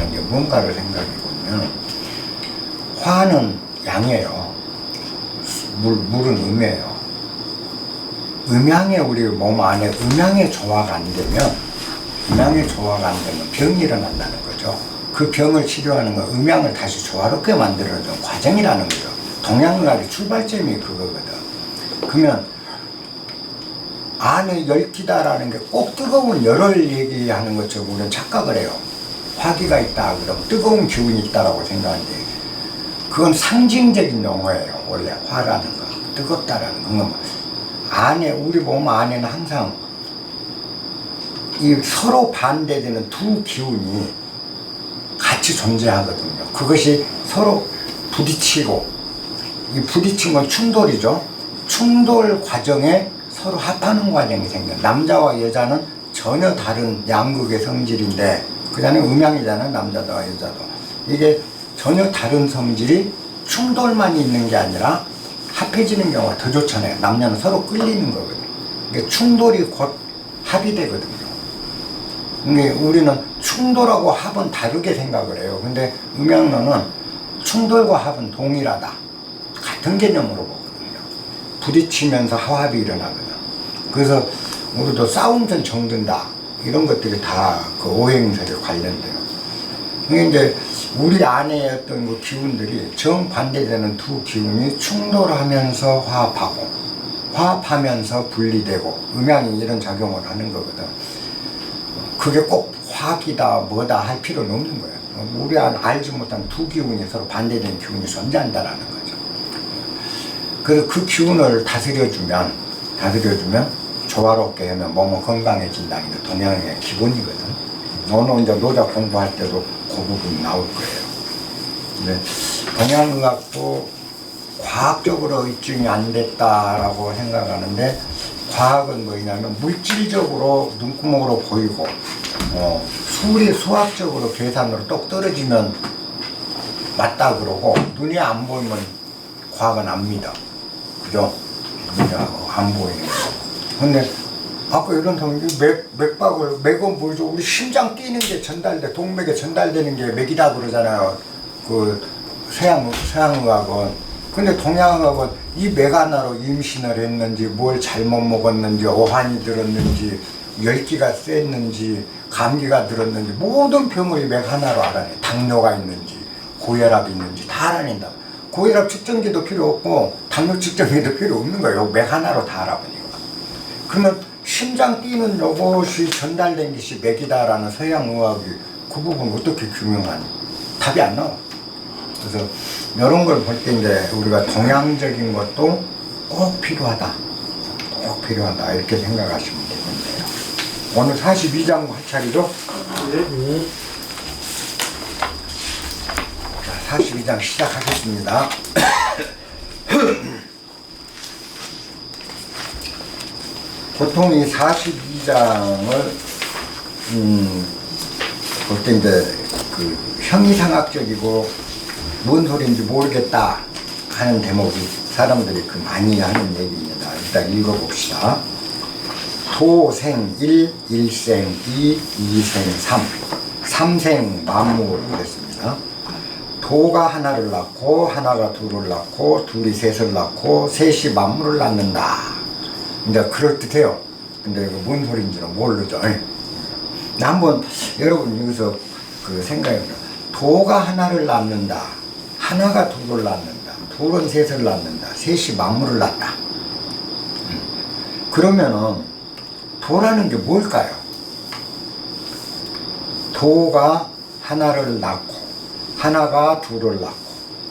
이게 뭔가를 생각해 보면 화는 양이에요. 물은 음이에요. 음양에 우리 몸 안에 음양의 조화가 안 되면 병이 일어난다는 거죠. 그 병을 치료하는 건 음양을 다시 조화롭게 만들어주는 과정이라는 거죠. 동양의학의 출발점이 그거거든. 그러면 안에 열기다라는 게 꼭 뜨거운 열을 얘기하는 것처럼 우리는 착각을 해요. 화기가 있다 그러면 뜨거운 기운이 있다라고 생각하는데 그건 상징적인 용어예요. 원래 화라는 거, 뜨겁다라는 건 안에 우리 몸 안에는 항상 이 서로 반대되는 두 기운이 같이 존재하거든요. 그것이 서로 부딪히고 이 부딪힌 건 충돌이죠. 충돌 과정에 서로 합하는 과정이 생겨요. 남자와 여자는 전혀 다른 양극의 성질인데 그다음에 음양이잖아요. 남자도 여자도. 이게 전혀 다른 성질이 충돌만 있는 게 아니라 합해지는 경우가 더 좋잖아요. 남녀는 서로 끌리는 거거든요. 그러니까 충돌이 곧 합이 되거든요. 그러니까 우리는 충돌하고 합은 다르게 생각을 해요. 근데 음양론은 충돌과 합은 동일하다. 같은 개념으로 보거든요. 부딪히면서 화합이 일어나거든. 그래서 우리도 싸우면 정든다. 이런 것들이 다 그 오행설에 관련돼요. 그러니까 이제 우리 안에 어떤 그 기운들이 정반대되는 두 기운이 충돌하면서 화합하고 화합하면서 분리되고 음양이 이런 작용을 하는 거거든. 그게 꼭 화기다 뭐다 할 필요는 없는 거예요. 우리 안 알지 못한 두 기운이 서로 반대되는 기운이 존재한다라는 거죠. 그래서 그 기운을 다스려주면 조화롭게 하면 몸은 건강해진다는 게 동양의 기본이거든. 너는 이제 노자 공부할 때도 그 부분이 나올 거예요. 근데 동양의학도 과학적으로 입증이 안 됐다라고 생각하는데 과학은 뭐냐면 물질적으로 눈구멍으로 보이고 수학적으로 계산으로 똑 떨어지면 맞다 그러고 눈이 안 보이면 과학은 안 믿어. 그죠? 안 보이는 거. 근데 아까 이런 맥박을 맥은 뭐죠? 우리 심장 뛰는 게 전달돼 동맥에 전달되는 게 맥이다 그러잖아요. 그 서양의학은. 근데 동양의학은 이 맥 하나로 임신을 했는지 뭘 잘못 먹었는지 오한이 들었는지 열기가 셌는지 감기가 들었는지 모든 병을 맥 하나로 알아내. 당뇨가 있는지 고혈압이 있는지 다 알아낸다. 고혈압 측정기도 필요 없고 당뇨 측정기도 필요 없는 거예요. 맥 하나로 다 알아보니까. 그러면 심장 뛰는 요것이 전달된 것이 맥이다라는 서양의학이 그 부분 어떻게 규명하니? 답이 안 나와. 그래서 이런 걸 볼 때 이제 우리가 동양적인 것도 꼭 필요하다. 이렇게 생각하시면 되겠네요. 오늘 42장 할 차례죠? 네. 자, 42장 시작하겠습니다. 보통 이 42장을 볼 때 이제 그 형이상학적이고 뭔 소리인지 모르겠다 하는 대목이 사람들이 그 많이 하는 얘기입니다. 일단 읽어봅시다. 도생 1, 일생 2, 이생 3, 삼생 만물 그랬습니다. 도가 하나를 낳고 하나가 둘을 낳고 둘이 셋을 낳고 셋이 만물을 낳는다. 이제 그럴듯해요. 근데 뭔 소리인지는 모르죠. 한번 여러분 여기서 그 생각해보세요. 도가 하나를 낳는다. 하나가 둘을 낳는다. 둘은 셋을 낳는다. 셋이 만물을 낳다. 그러면은 도라는 게 뭘까요? 도가 하나를 낳고 하나가 둘을 낳고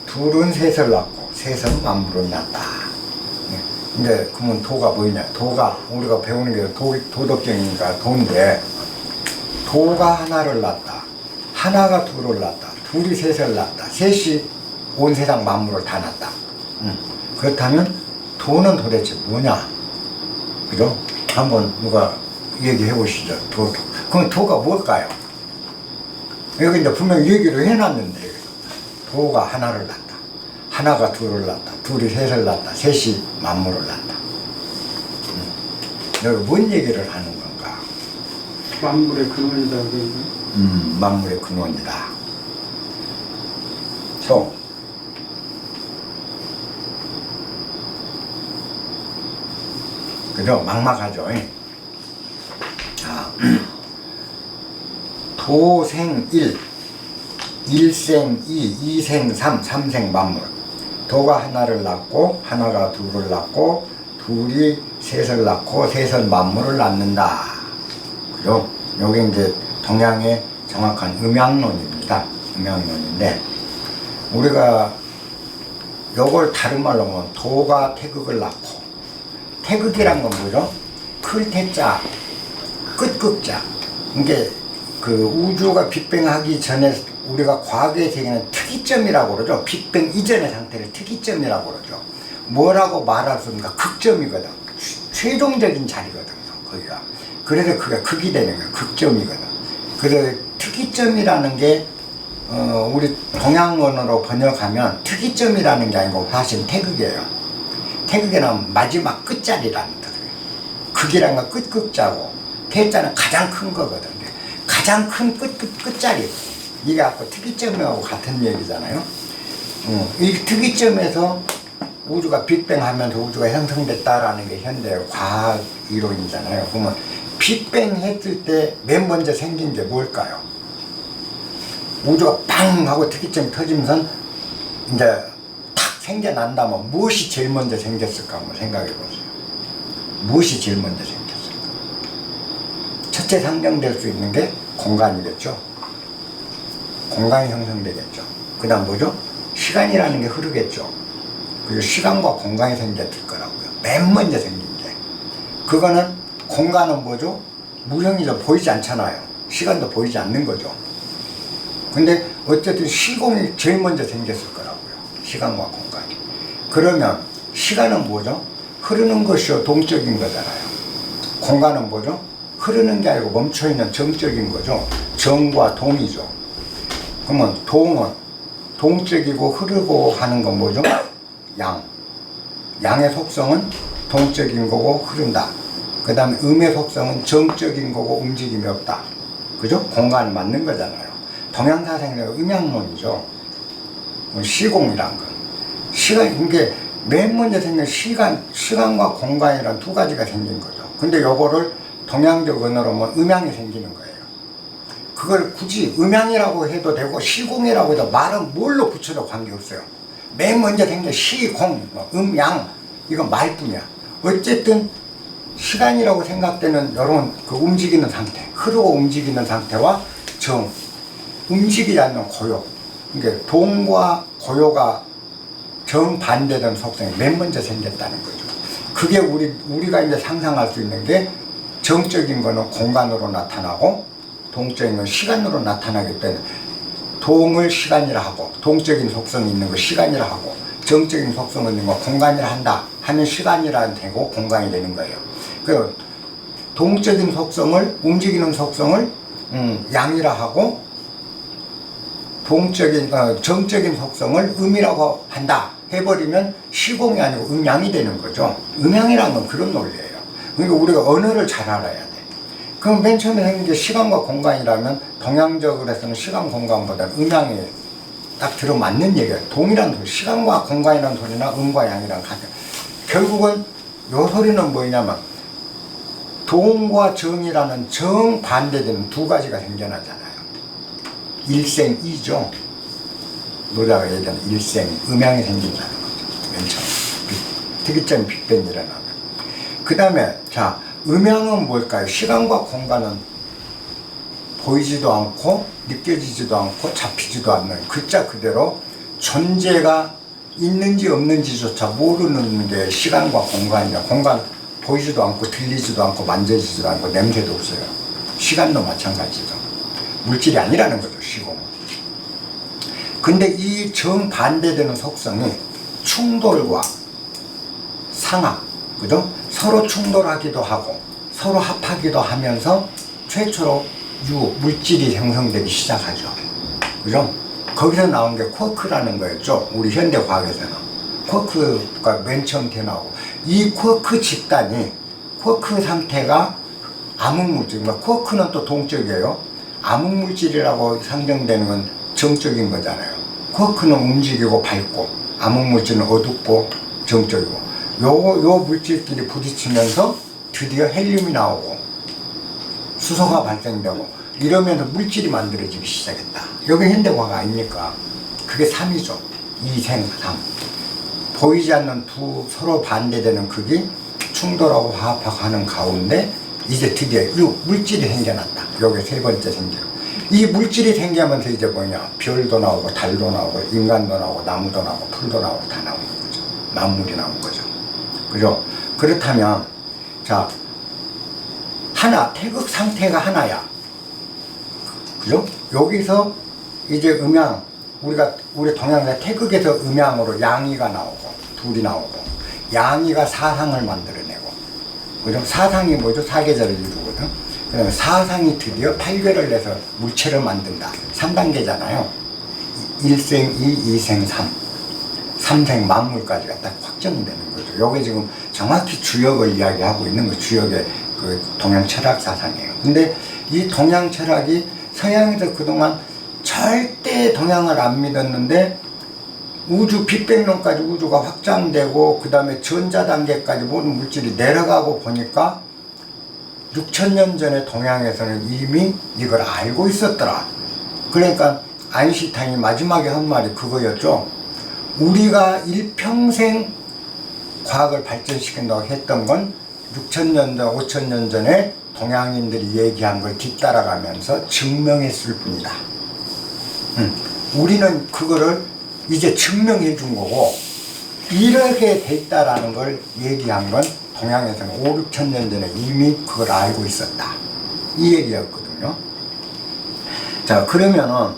둘은 셋을 낳고 셋은 만물을 낳다. 근데 그러면 도가 뭐냐? 도가 우리가 배우는 게 도덕경이니까 도인데 도가 하나를 낳다. 하나가 둘을 낳다. 둘이 셋을 낳다. 셋이 온 세상 만물을 다 낳다. 그렇다면 도는 도대체 뭐냐? 그죠? 한번 누가 얘기해 보시죠. 그럼 도가 뭘까요? 여기 이제 분명히 얘기를 해놨는데 도가 하나를 낳다. 하나가 둘을 낳다. 둘이 셋을 낳다. 셋이 만물을 낳다. 여기 뭔 얘기를 하는 건가? 만물의 근원이다. 만물의 근원이다. 또 그죠? 막막하죠. 자, 도생일, 일생이, 이생삼, 삼생만물. 도가 하나를 낳고 하나가 둘을 낳고 둘이 셋을 낳고 셋은 만물을 낳는다. 그죠? 요게 이제 동양의 정확한 음양론입니다. 음양론인데 우리가 요걸 다른 말로 하면 도가 태극을 낳고, 태극이란 건 뭐죠? 클 태자, 끝극자. 이게 그 우주가 빅뱅하기 전에 우리가 과거의 세계는 특이점이라고 그러죠. 빅뱅 이전의 상태를 특이점이라고 그러죠. 뭐라고 말할 수 없는가? 극점이거든. 최종적인 자리거든요. 거기가. 그래서 그게 극이 되는 거예요. 극점이거든. 그래서 특이점이라는 게 우리 동양언어로 번역하면 특이점이라는 게 아니고 사실 태극이에요. 태극에는 마지막 끝자리라는 뜻이에요. 극이라는 건 끝극자고 태자는 가장 큰 거거든. 가장 큰 끝자리. 이게 아까 특이점하고 같은 얘기잖아요. 이 특이점에서 우주가 빅뱅하면서 우주가 형성됐다라는 게 현대 과학 이론이잖아요. 그러면 빅뱅 했을 때 맨 먼저 생긴 게 뭘까요? 우주가 빵 하고 특이점이 터지면서 이제 탁 생겨난다면 무엇이 제일 먼저 생겼을까 한번 생각해 보세요. 무엇이 제일 먼저 생겼을까? 첫째 상정될 수 있는 게 공간이겠죠. 공간이 형성되겠죠. 그 다음 뭐죠? 시간이라는 게 흐르겠죠. 그리고 시간과 공간이 생겼을 거라고요. 맨 먼저 생긴 게. 그거는 공간은 뭐죠? 무형이죠. 보이지 않잖아요. 시간도 보이지 않는 거죠. 근데 어쨌든 시공이 제일 먼저 생겼을 거라고요. 시간과 공간이. 그러면 시간은 뭐죠? 흐르는 것이요 동적인 거잖아요. 공간은 뭐죠? 흐르는 게 아니고 멈춰있는 정적인 거죠. 정과 동이죠. 그러면 동은 동적이고 흐르고 하는 건 뭐죠? 양. 양의 속성은 동적인 거고 흐른다. 그 다음에 음의 속성은 정적인 거고 움직임이 없다. 그죠? 공간이 맞는 거잖아요. 동양사상의 음양론이죠. 시공이란 건. 시간, 이게 맨 먼저 생긴 시간과 공간이란 두 가지가 생긴 거죠. 근데 요거를 동양적 언어로 뭐 음양이 생기는 거예요. 그걸 굳이 음양이라고 해도 되고 시공이라고 해도 말은 뭘로 붙여도 관계없어요. 맨 먼저 생긴 시공, 음양, 이건 말뿐이야. 어쨌든 시간이라고 생각되는 이런 그 움직이는 상태, 흐르고 움직이는 상태와 정, 움직이지 않는 고요. 그러니까 동과 고요가 정반대된 속성이 맨 먼저 생겼다는 거죠. 그게 우리가 이제 상상할 수 있는 게 정적인 거는 공간으로 나타나고 동적인 건 시간으로 나타나기 때문에 동을 시간이라 하고 동적인 속성이 있는 거 시간이라 하고 정적인 속성이 있는 거 공간이라 한다 하면 시간이라 되고 공간이 되는 거예요. 그 동적인 속성을 움직이는 속성을 양이라 하고 정적인 속성을 음이라고 한다 해버리면 시공이 아니고 음양이 되는 거죠. 음양이라는 건 그런 논리예요. 그러니까 우리가 언어를 잘 알아야 돼. 그럼 맨 처음에 생긴 게 시간과 공간이라면 동양적으로 해서는 시간 공간보다 음양이 딱 들어맞는 얘기예요. 동이란 소리, 시간과 공간이란 소리나 음과 양이란 같아. 결국은 요 소리는 뭐냐면 동과 정이라는 정반대되는 두 가지가 생겨나잖아요. 일생이죠. 노자가 얘기하는 일생이, 음양이 생긴다는 거죠. 맨 처음. 특이점 빅뱅이 일어나면. 그 다음에, 자, 음양은 뭘까요? 시간과 공간은 보이지도 않고, 느껴지지도 않고, 잡히지도 않는 글자 그대로 존재가 있는지 없는지조차 모르는 게 시간과 공간이야. 공간 보이지도 않고, 들리지도 않고, 만져지지도 않고, 냄새도 없어요. 시간도 마찬가지죠. 물질이 아니라는 거죠, 시공은. 근데 이 정반대되는 속성이 충돌과 상합, 그죠? 서로 충돌하기도 하고 서로 합하기도 하면서 최초로 물질이 형성되기 시작하죠. 그죠? 거기서 나온 게 쿼크라는 거였죠. 우리 현대 과학에서는. 쿼크가 맨 처음 태어나고 이 쿼크 집단이 쿼크 상태가 암흑물질, 쿼크는 또 동적이에요. 암흑물질이라고 상정되는 건 정적인 거잖아요. 쿼크는 움직이고 밝고, 암흑물질은 어둡고 정적이고, 요 물질끼리 부딪히면서 드디어 헬륨이 나오고 수소가 발생되고 이러면서 물질이 만들어지기 시작했다. 여기 현대과학 아닙니까? 그게 3이죠. 이생 3. 보이지 않는 두 서로 반대되는 극이 충돌하고 화합하는 가운데 이제 드디어 이 물질이 생겨났다. 여기 세 번째 생겨. 이 물질이 생기면서 이제 뭐냐, 별도 나오고 달도 나오고 인간도 나오고 나무도 나오고 풀도 나오고 다 나오는 거죠. 만물이 나온 거죠. 그죠? 그렇다면 자, 하나, 태극 상태가 하나야. 그죠? 여기서 이제 음양, 우리 동양의 태극에서 음양으로 양이가 나오고 둘이 나오고, 양이가 사상을 만들어내고, 그죠? 사상이 뭐죠? 사계절을 이루거든. 그 다음에 사상이 드디어 8괴를 내서 물체를 만든다. 3단계잖아요. 1생 2, 2생 3. 3생 만물까지가 딱 확정되는 거죠. 요게 지금 정확히 주역을 이야기하고 있는 거, 주역의 그 동양 철학 사상이에요. 근데 이 동양 철학이 서양에서 그동안 절대 동양을 안 믿었는데, 우주 빅뱅론까지 우주가 확장되고 그 다음에 전자 단계까지 모든 물질이 내려가고 보니까 6,000년 전에 동양에서는 이미 이걸 알고 있었더라. 그러니까 아인슈타인이 마지막에 한 말이 그거였죠. 우리가 일평생 과학을 발전시킨다고 했던 건 6,000년 전, 5,000년 전에 동양인들이 얘기한 걸 뒤따라가면서 증명했을 뿐이다. 우리는 그거를 이제 증명해 준 거고, 이렇게 됐다라는 걸 얘기한 건 동양에서는 5, 6천 년 전에 이미 그걸 알고 있었다. 이 얘기였거든요. 자, 그러면은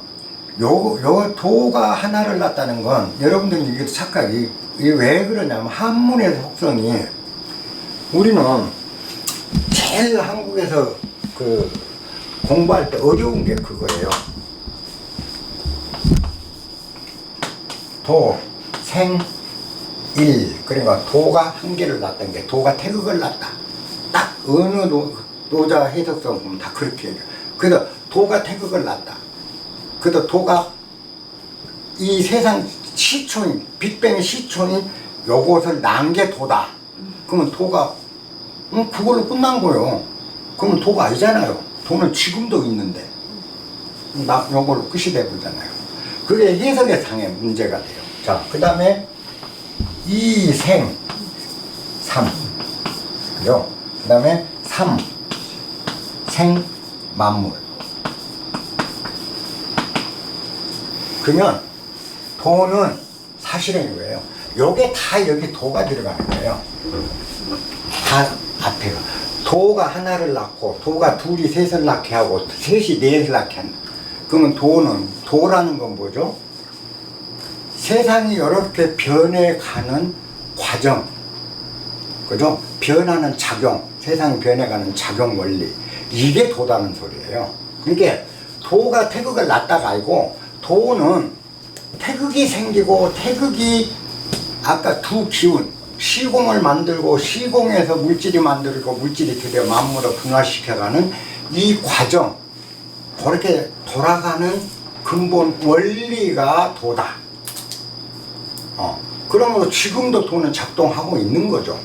요 도가 하나를 낳았다는 건, 여러분들이 이게 착각이, 이게 왜 그러냐면 한문의 속성이, 우리는 제일 한국에서 그 공부할 때 어려운 게 그거예요. 도, 생, 일. 그러니까 도가 한 개를 낳았던 게, 도가 태극을 낳았다. 딱 어느 노자 해석성 보면 다 그렇게 얘기해요. 그래서 도가 태극을 낳았다. 그래서 도가 이 세상 시초인, 빅뱅의 시초인 요것을 낳은 게 도다. 그러면 도가 그걸로 끝난 거예요. 그러면 도가 아니잖아요. 도는 지금도 있는데 요걸로 끝이 되버리잖아요. 그게 해석의 상의 문제가 돼요. 자, 그 다음에 이생 3. 그죠? 그 다음에 3. 생 만물. 그러면 도는 사실은 이거예요. 요게 다 여기 도가 들어가는 거예요. 다 앞에가. 도가 하나를 낳고, 도가 둘이 셋을 낳게 하고, 셋이 넷을 낳게 한다. 그러면 도라는 건 뭐죠? 세상이 이렇게 변해가는 과정, 그죠? 변하는 작용, 세상이 변해가는 작용 원리, 이게 도다는 소리예요. 그러니까 도가 태극을 낳다가 아니고, 도는 태극이 생기고, 태극이 아까 두 기운, 시공을 만들고, 시공에서 물질이 만들고, 물질이 드디어 만물을 분화시켜가는 이 과정, 그렇게 돌아가는 근본 원리가 도다. 그러므로 지금도 도는 작동하고 있는 거죠.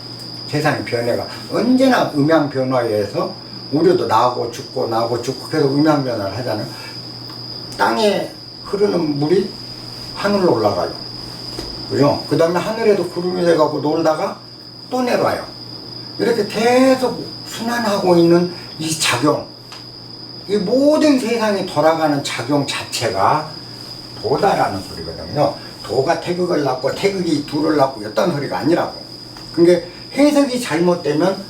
세상의 변해가 언제나 음양 변화에 의해서 우리도 나고 죽고 나고 죽고 계속 음양 변화를 하잖아요. 땅에 흐르는 물이 하늘로 올라가요. 그죠? 그 다음에 하늘에도 구름이 돼가고 놀다가 또 내려와요. 이렇게 계속 순환하고 있는 이 작용, 이 모든 세상이 돌아가는 작용 자체가 도다라는 소리거든요. 도가 태극을 낳고 태극이 둘을 낳고 이딴 소리가 아니라고. 그러니까 해석이 잘못되면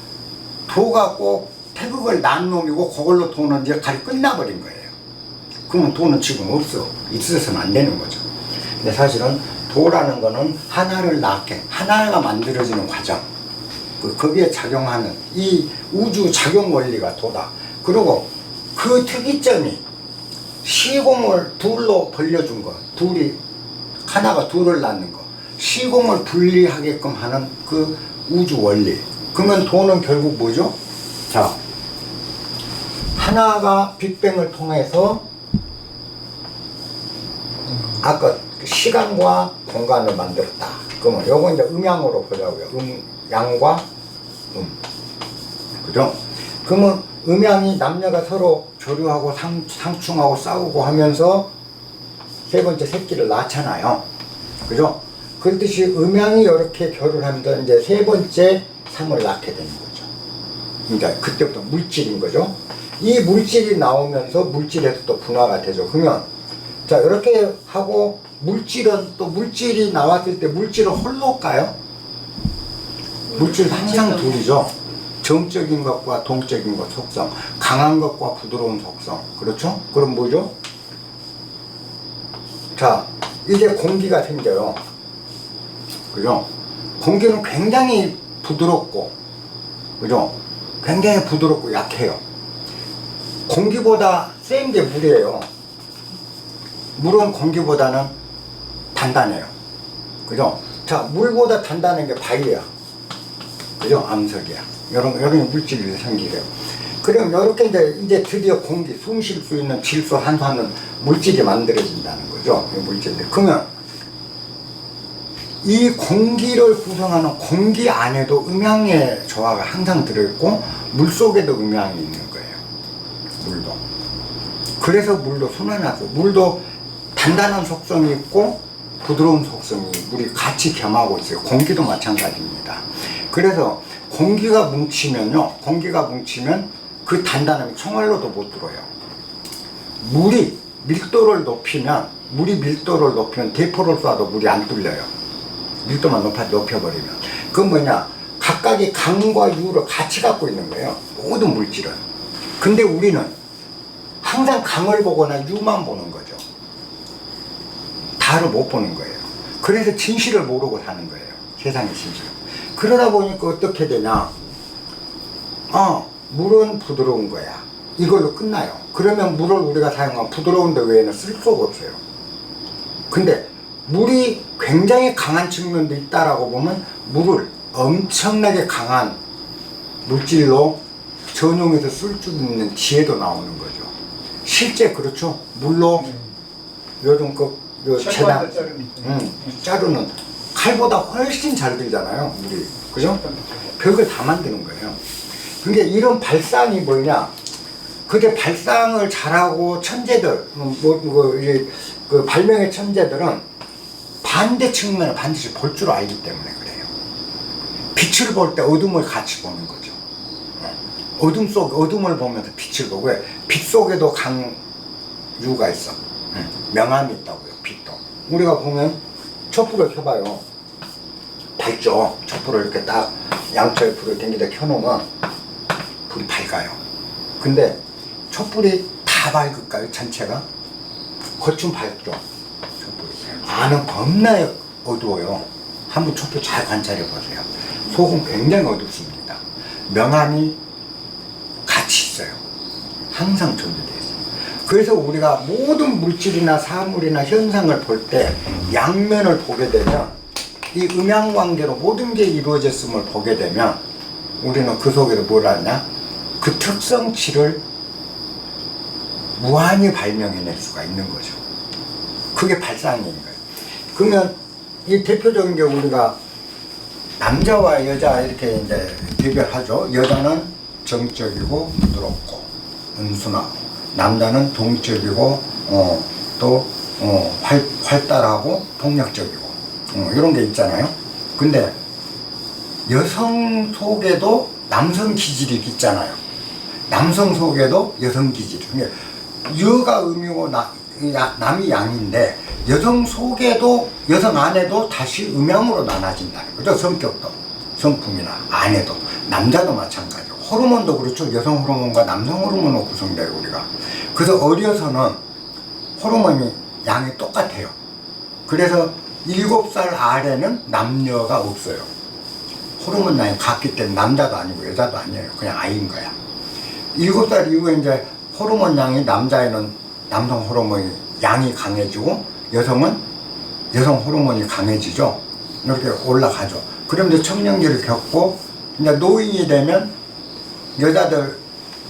도가 꼭 태극을 낳은 놈이고 그걸로 도는 이제 갈 끝나버린 거예요. 그러면 도는 지금 없어. 있어서는 안 되는 거죠. 근데 사실은 도라는 거는 하나를 낳게, 하나가 만들어지는 과정, 거기에 작용하는 이 우주 작용 원리가 도다. 그리고 그 특이점이 시공을 둘로 벌려준 거, 하나가 둘을 낳는 거, 시공을 분리하게끔 하는 그 우주 원리. 그러면 도는 결국 뭐죠? 자, 하나가 빅뱅을 통해서 아까 시간과 공간을 만들었다. 그러면 요거 이제 음양으로 보자고요. 양과 그죠? 그러면 음양이 남녀가 서로 교류하고 상충하고 싸우고 하면서 세 번째 새끼를 낳잖아요. 그죠? 그렇듯이 음양이 이렇게 결혼을 하면서 이제 세 번째 상을 낳게 되는 거죠. 그러니까 그때부터 물질인 거죠. 이 물질이 나오면서 물질에서 또 분화가 되죠. 그러면 자 이렇게 하고 물질은 또 물질이 나왔을 때 물질은 홀로일까요? 물질은 항상 둘이죠. 정적인 것과 동적인 것 속성, 강한 것과 부드러운 속성. 그렇죠? 그럼 뭐죠? 자, 이제 공기가 생겨요. 그죠? 공기는 굉장히 부드럽고, 그죠? 굉장히 부드럽고 약해요. 공기보다 센 게 물이에요. 물은 공기보다는 단단해요. 그죠? 자, 물보다 단단한 게 바위야. 그죠? 암석이야. 이런 물질이 생기래요. 그럼 이렇게 이제 드디어 공기, 숨 쉴 수 있는 질소, 한산은 물질이 만들어진다는 거죠. 이 물질들. 그러면 이 공기를 구성하는 공기 안에도 음양의 조화가 항상 들어있고 물 속에도 음양이 있는 거예요. 물도. 그래서 물도 순환하고 물도 단단한 속성이 있고 부드러운 속성이 물이 같이 겸하고 있어요. 공기도 마찬가지입니다. 그래서 공기가 뭉치면 그 단단함이 총알로도 못 들어요. 물이 밀도를 높이면 대포를 쏴도 물이 안 뚫려요. 밀도만 높여버리면. 그건 뭐냐? 각각의 강과 유를 같이 갖고 있는 거예요. 모든 물질은. 근데 우리는 항상 강을 보거나 유만 보는 거죠. 다를 못 보는 거예요. 그래서 진실을 모르고 사는 거예요. 세상의 진실. 그러다 보니까 어떻게 되냐? 물은 부드러운 거야. 이걸로 끝나요. 그러면 물을 우리가 사용한 부드러운 데 외에는 쓸 수가 없어요. 근데 물이 굉장히 강한 측면도 있다라고 보면 물을 엄청나게 강한 물질로 전용해서 쓸 수 있는 지혜도 나오는 거죠. 실제 그렇죠. 물로 요즘 재단 자루는 칼보다 훨씬 잘 들잖아요. 물이. 그죠? 별걸 다 만드는 거예요. 그러니까 이런 발상이 뭐냐? 그게 발상을 잘하고 천재들, 그 발명의 천재들은 반대 측면을 반드시 볼 줄 알기 때문에 그래요. 빛을 볼 때 어둠을 같이 보는 거죠. 어둠을 보면서 빛을 보고, 왜? 빛 속에도 강유가 있어. 명암이 있다고요, 빛도. 우리가 보면 촛불을 켜봐요. 밝죠? 촛불을 이렇게 딱 양쪽에 불을 댕기다 켜놓으면 불이 밝아요. 근데 촛불이 다 밝을까요? 전체가? 겉은 밝죠? 촛불이. 안은 겁나 어두워요. 한번 촛불 잘 관찰해 보세요. 속은 굉장히 어둡습니다. 명암이 같이 있어요. 항상 존재되어 있어요. 그래서 우리가 모든 물질이나 사물이나 현상을 볼 때 양면을 보게 되면 이 음양관계로 모든 게 이루어졌음을 보게 되면 우리는 그 속에서 뭘 하냐? 그 특성치를 무한히 발명해낼 수가 있는 거죠. 그게 발상인 거예요. 그러면 이 대표적인 게 우리가 남자와 여자 이렇게 이제 비교하죠. 여자는 정적이고 부드럽고 온순하고, 남자는 동적이고 활달하고 폭력적이고 이런 게 있잖아요. 근데 여성 속에도 남성 기질이 있잖아요. 남성 속에도 여성 기질이. 그러니까 여가 음이고 남이 양인데 여성 속에도, 여성 안에도 다시 음양으로 나눠진다는 거죠. 성격도, 성품이나 안에도. 남자도 마찬가지고 호르몬도 그렇죠. 여성 호르몬과 남성 호르몬으로 구성돼요, 우리가. 그래서 어려서는 호르몬이 양이 똑같아요. 그래서 7살 아래는 남녀가 없어요. 호르몬 양이 같기 때문에 남자도 아니고 여자도 아니에요. 그냥 아이인 거야. 7살 이후에 이제 호르몬 양이, 남자에는 남성 호르몬이 양이 강해지고 여성은 여성 호르몬이 강해지죠. 이렇게 올라가죠. 그럼 이제 청년기를 겪고 이제 노인이 되면, 여자들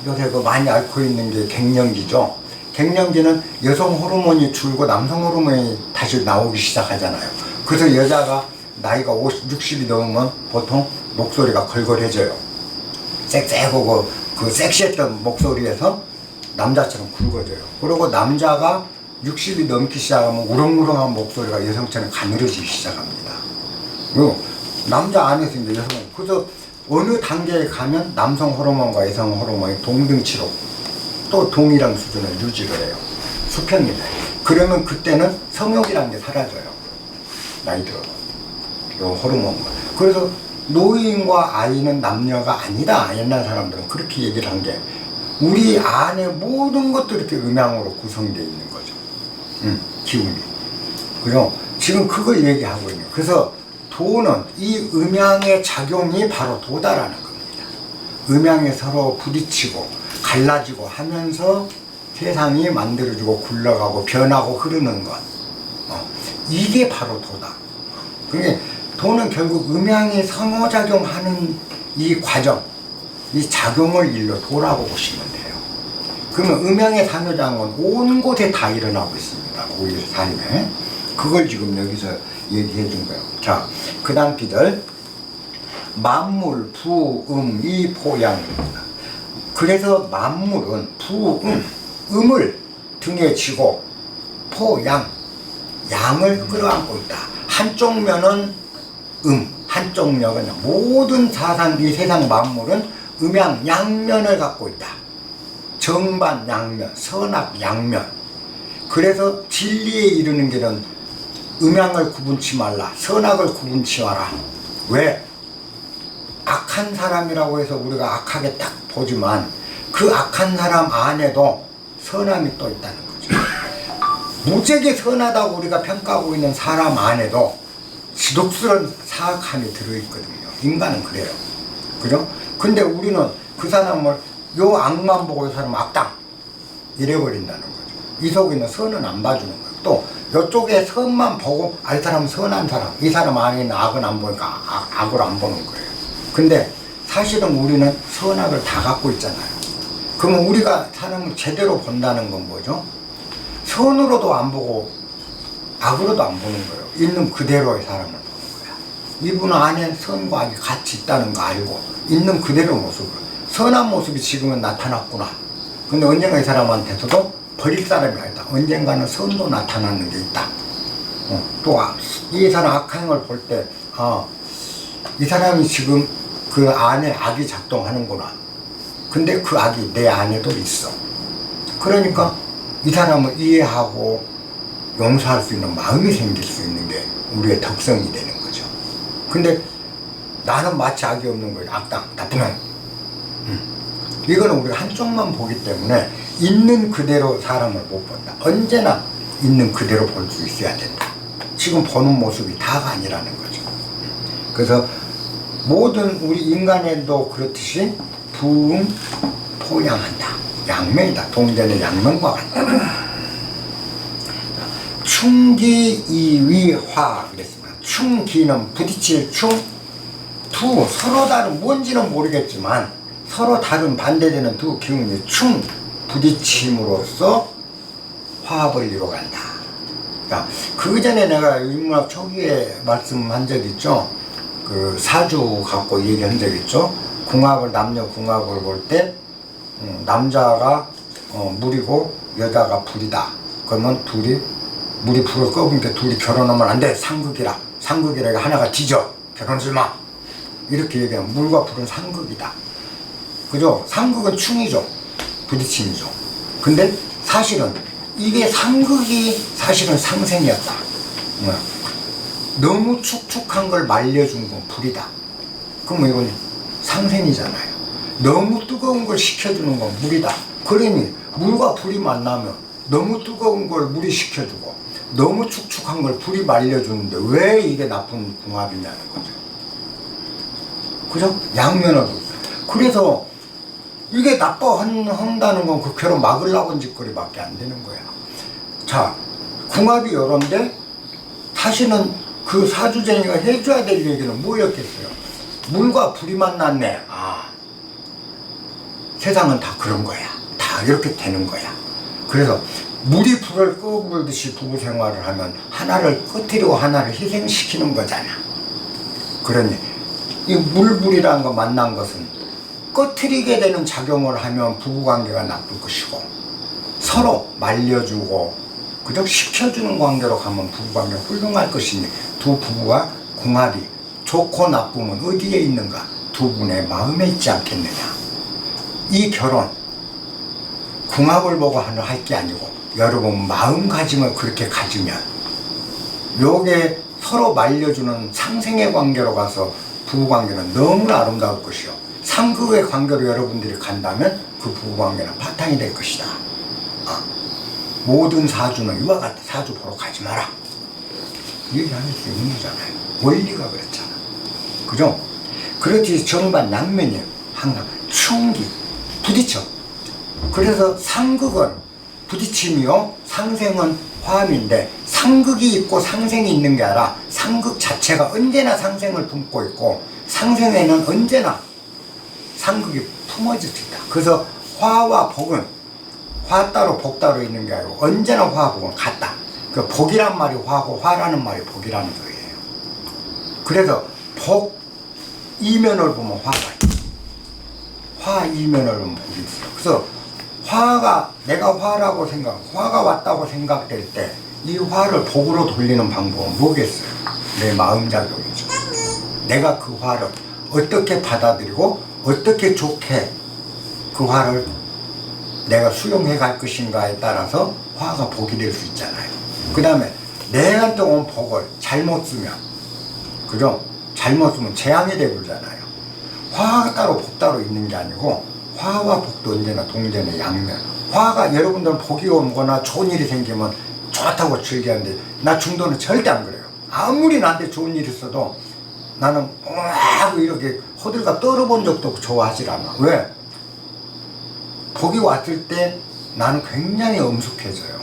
요새 그 많이 앓고 있는 게 갱년기죠. 갱년기는 여성 호르몬이 줄고 남성 호르몬이 다시 나오기 시작하잖아요. 그래서 여자가 나이가 60이 넘으면 보통 목소리가 걸걸해져요. 섹섹하고 그 섹시했던 목소리에서 남자처럼 굵어져요. 그리고 남자가 60이 넘기 시작하면 우렁우렁한 목소리가 여성처럼 가늘어지기 시작합니다. 그리고 남자 안에서 이제 여성, 그래서 어느 단계에 가면 남성 호르몬과 여성 호르몬이 동등치로 또 동일한 수준을 유지를 해요. 수평이다. 그러면 그때는 성욕이라는 게 사라져요. 나이 들어서. 요 호르몬과. 그래서 노인과 아이는 남녀가 아니다. 옛날 사람들은 그렇게 얘기를 한 게 우리 안에 모든 것도 이렇게 음양으로 구성되어 있는 거죠. 기운이. 그죠? 지금 그걸 얘기하고 있는 거예요. 그래서 도는 이 음양의 작용이 바로 도다라는 겁니다. 음양이 서로 부딪히고 갈라지고 하면서 세상이 만들어지고 굴러가고 변하고 흐르는 것. 이게 바로 도다. 그게 도는 결국 음양이 상호작용하는 이 과정, 이 작용을 일러 도라고 보시면 돼요. 그러면 음양의 상호작용은 온 곳에 다 일어나고 있습니다. 우리 삶에. 그걸 지금 여기서 얘기해 준 거예요. 자, 그 다음 비들. 만물, 부, 이, 포양입니다. 그래서 만물은 부, 음을 등에 지고 포양, 양을 끌어안고 있다. 한쪽 면은 한쪽 면은 모든 사상, 이 세상 만물은 음양, 양면을 갖고 있다. 정반, 양면, 선악, 양면. 그래서 진리에 이르는 길은 음양을 구분치 말라, 선악을 구분치 마라. 왜? 악한 사람이라고 해서 우리가 악하게 딱 보지만 그 악한 사람 안에도 선함이 또 있다는 거죠. 무지하게 선하다고 우리가 평가하고 있는 사람 안에도 지독스러운 사악함이 들어있거든요. 인간은 그래요. 그죠? 근데 우리는 그 사람을 요 악만 보고 이 사람 악당 이래버린다는 거죠. 이 속에 있는 선은 안 봐주는 거예요. 또 이쪽에 선만 보고 이 사람은 선한 사람, 이 사람 안에 있는 악은 안 보니까 악을 안 보는 거예요. 근데 사실은 우리는 선악을 다 갖고 있잖아요. 그러면 우리가 사람을 제대로 본다는 건 뭐죠? 선으로도 안 보고 악으로도 안 보는 거예요. 있는 그대로의 사람을 보는 거야. 이분 안에 선과 악이 같이 있다는 거 알고 있는 그대로 모습으로. 선한 모습이 지금은 나타났구나. 근데 언젠가 이 사람한테서도 버릴 사람이 아니다. 언젠가는 선도 나타나는 게 있다. 또 이 사람 악행을 볼 때 이 사람이 지금 그 안에 악이 작동하는구나. 근데 그 악이 내 안에도 있어. 그러니까 이 사람을 이해하고 용서할 수 있는 마음이 생길 수 있는 게 우리의 덕성이 되는 거죠. 근데 나는 마치 악이 없는 거예요. 악당, 나쁜 놈. 이거는 우리가 한쪽만 보기 때문에 있는 그대로 사람을 못 본다. 언제나 있는 그대로 볼 수 있어야 된다. 지금 보는 모습이 다가 아니라는 거죠. 그래서 모든 우리 인간에도 그렇듯이 부음 포양한다. 양면이다. 동전의 양면과 같다. 충기 이위화 그랬습니다. 충기는 부딪힐 충, 두 서로 다른 뭔지는 모르겠지만 서로 다른 반대되는 두 기운이 충 부딪힘으로써 화합을 이루어간다. 그 전에 내가 인문학 초기에 말씀한 적 있죠. 그 사주 갖고 얘기한 적 있죠. 궁합을 남녀 궁합을 볼 때 남자가 물이고 여자가 불이다. 그러면 둘이 물이 불을 꺼보니까 둘이 결혼하면 안 돼. 상극이라. 상극이라 하나가 뒤져. 결혼하지 마. 이렇게 얘기하면 물과 불은 상극이다. 그죠? 상극은 충이죠. 부딪힘이죠. 근데 사실은 이게 상극이 사실은 상생이었다. 너무 축축한 걸 말려준 건 불이다. 그럼 이건 상생이잖아요. 너무 뜨거운 걸 식혀주는 건 물이다. 그러니 물과 불이 만나면 너무 뜨거운 걸 물이 식혀주고 너무 축축한 걸 불이 말려주는데 왜 이게 나쁜 궁합이냐는 거죠. 그죠? 양면으로. 그래서 이게 나빠한다는 건 그 결혼 막으려고 한 짓거리밖에 안 되는 거야. 자, 궁합이 요런데 사실은 그 사주쟁이가 해줘야 될 얘기는 뭐였겠어요? 물과 불이 만났네. 세상은 다 그런 거야. 다 이렇게 되는 거야. 그래서 물이 불을 끄불듯이 부부 생활을 하면 하나를 꺼트리고 하나를 희생시키는 거잖아. 그러니 이 물불이라는 거 만난 것은 꺼트리게 되는 작용을 하면 부부관계가 나쁠 것이고, 서로 말려주고 그저 식혀주는 관계로 가면 부부관계가 훌륭할 것이니, 두 부부가 궁합이 좋고 나쁨은 어디에 있는가? 두 분의 마음에 있지 않겠느냐. 이 결혼 궁합을 보고 할 게 아니고 여러분 마음가짐을 그렇게 가지면 요게 서로 말려주는 상생의 관계로 가서 부부관계는 너무나 아름다울 것이요, 상극의 관계로 여러분들이 간다면 그 부부관계는 파탄이 될 것이다. 모든 사주는 이와 같은 사주 보러 가지 마라, 얘기할 수 있는 거잖아요. 원리가 그렇잖아. 그죠? 그렇지 정반 낭면이 항상 충기 부딪혀. 그래서 상극은 부딪힘이요, 상생은 화음인데, 상극이 있고 상생이 있는 게 아니라 상극 자체가 언제나 상생을 품고 있고 상생에는 언제나 상극이 품어질 수 있다. 그래서 화와 복은 화 따로 복 따로 있는 게 아니고 언제나 화, 복은 같다. 그 복이란 말이 화고 화라는 말이 복이라는 거예요. 그래서 복 이면을 보면 화가 있다. 화 이면을 보면 복이 있어요. 그래서 화가, 내가 화라고 화가 왔다고 생각될 때 이 화를 복으로 돌리는 방법은 뭐겠어요? 내 마음작용이죠. 내가 그 화를 어떻게 받아들이고 어떻게 좋게 그 화를 내가 수용해 갈 것인가에 따라서 화가 복이 될 수 있잖아요. 그 다음에 내한테 온 복을 잘못 쓰면, 그죠? 잘못 쓰면 재앙이 되버리잖아요. 화가 따로 복 따로 있는 게 아니고 화와 복도 언제나 동전의 양면. 화가, 여러분들은 복이 오거나 좋은 일이 생기면 좋다고 즐기는데 나 중도는 절대 안 그래요. 아무리 나한테 좋은 일이 있어도 나는 하고 이렇게 호들갑 떨어본 적도 없고 좋아하질 않아. 왜? 복이 왔을 때 나는 굉장히 엄숙해져요.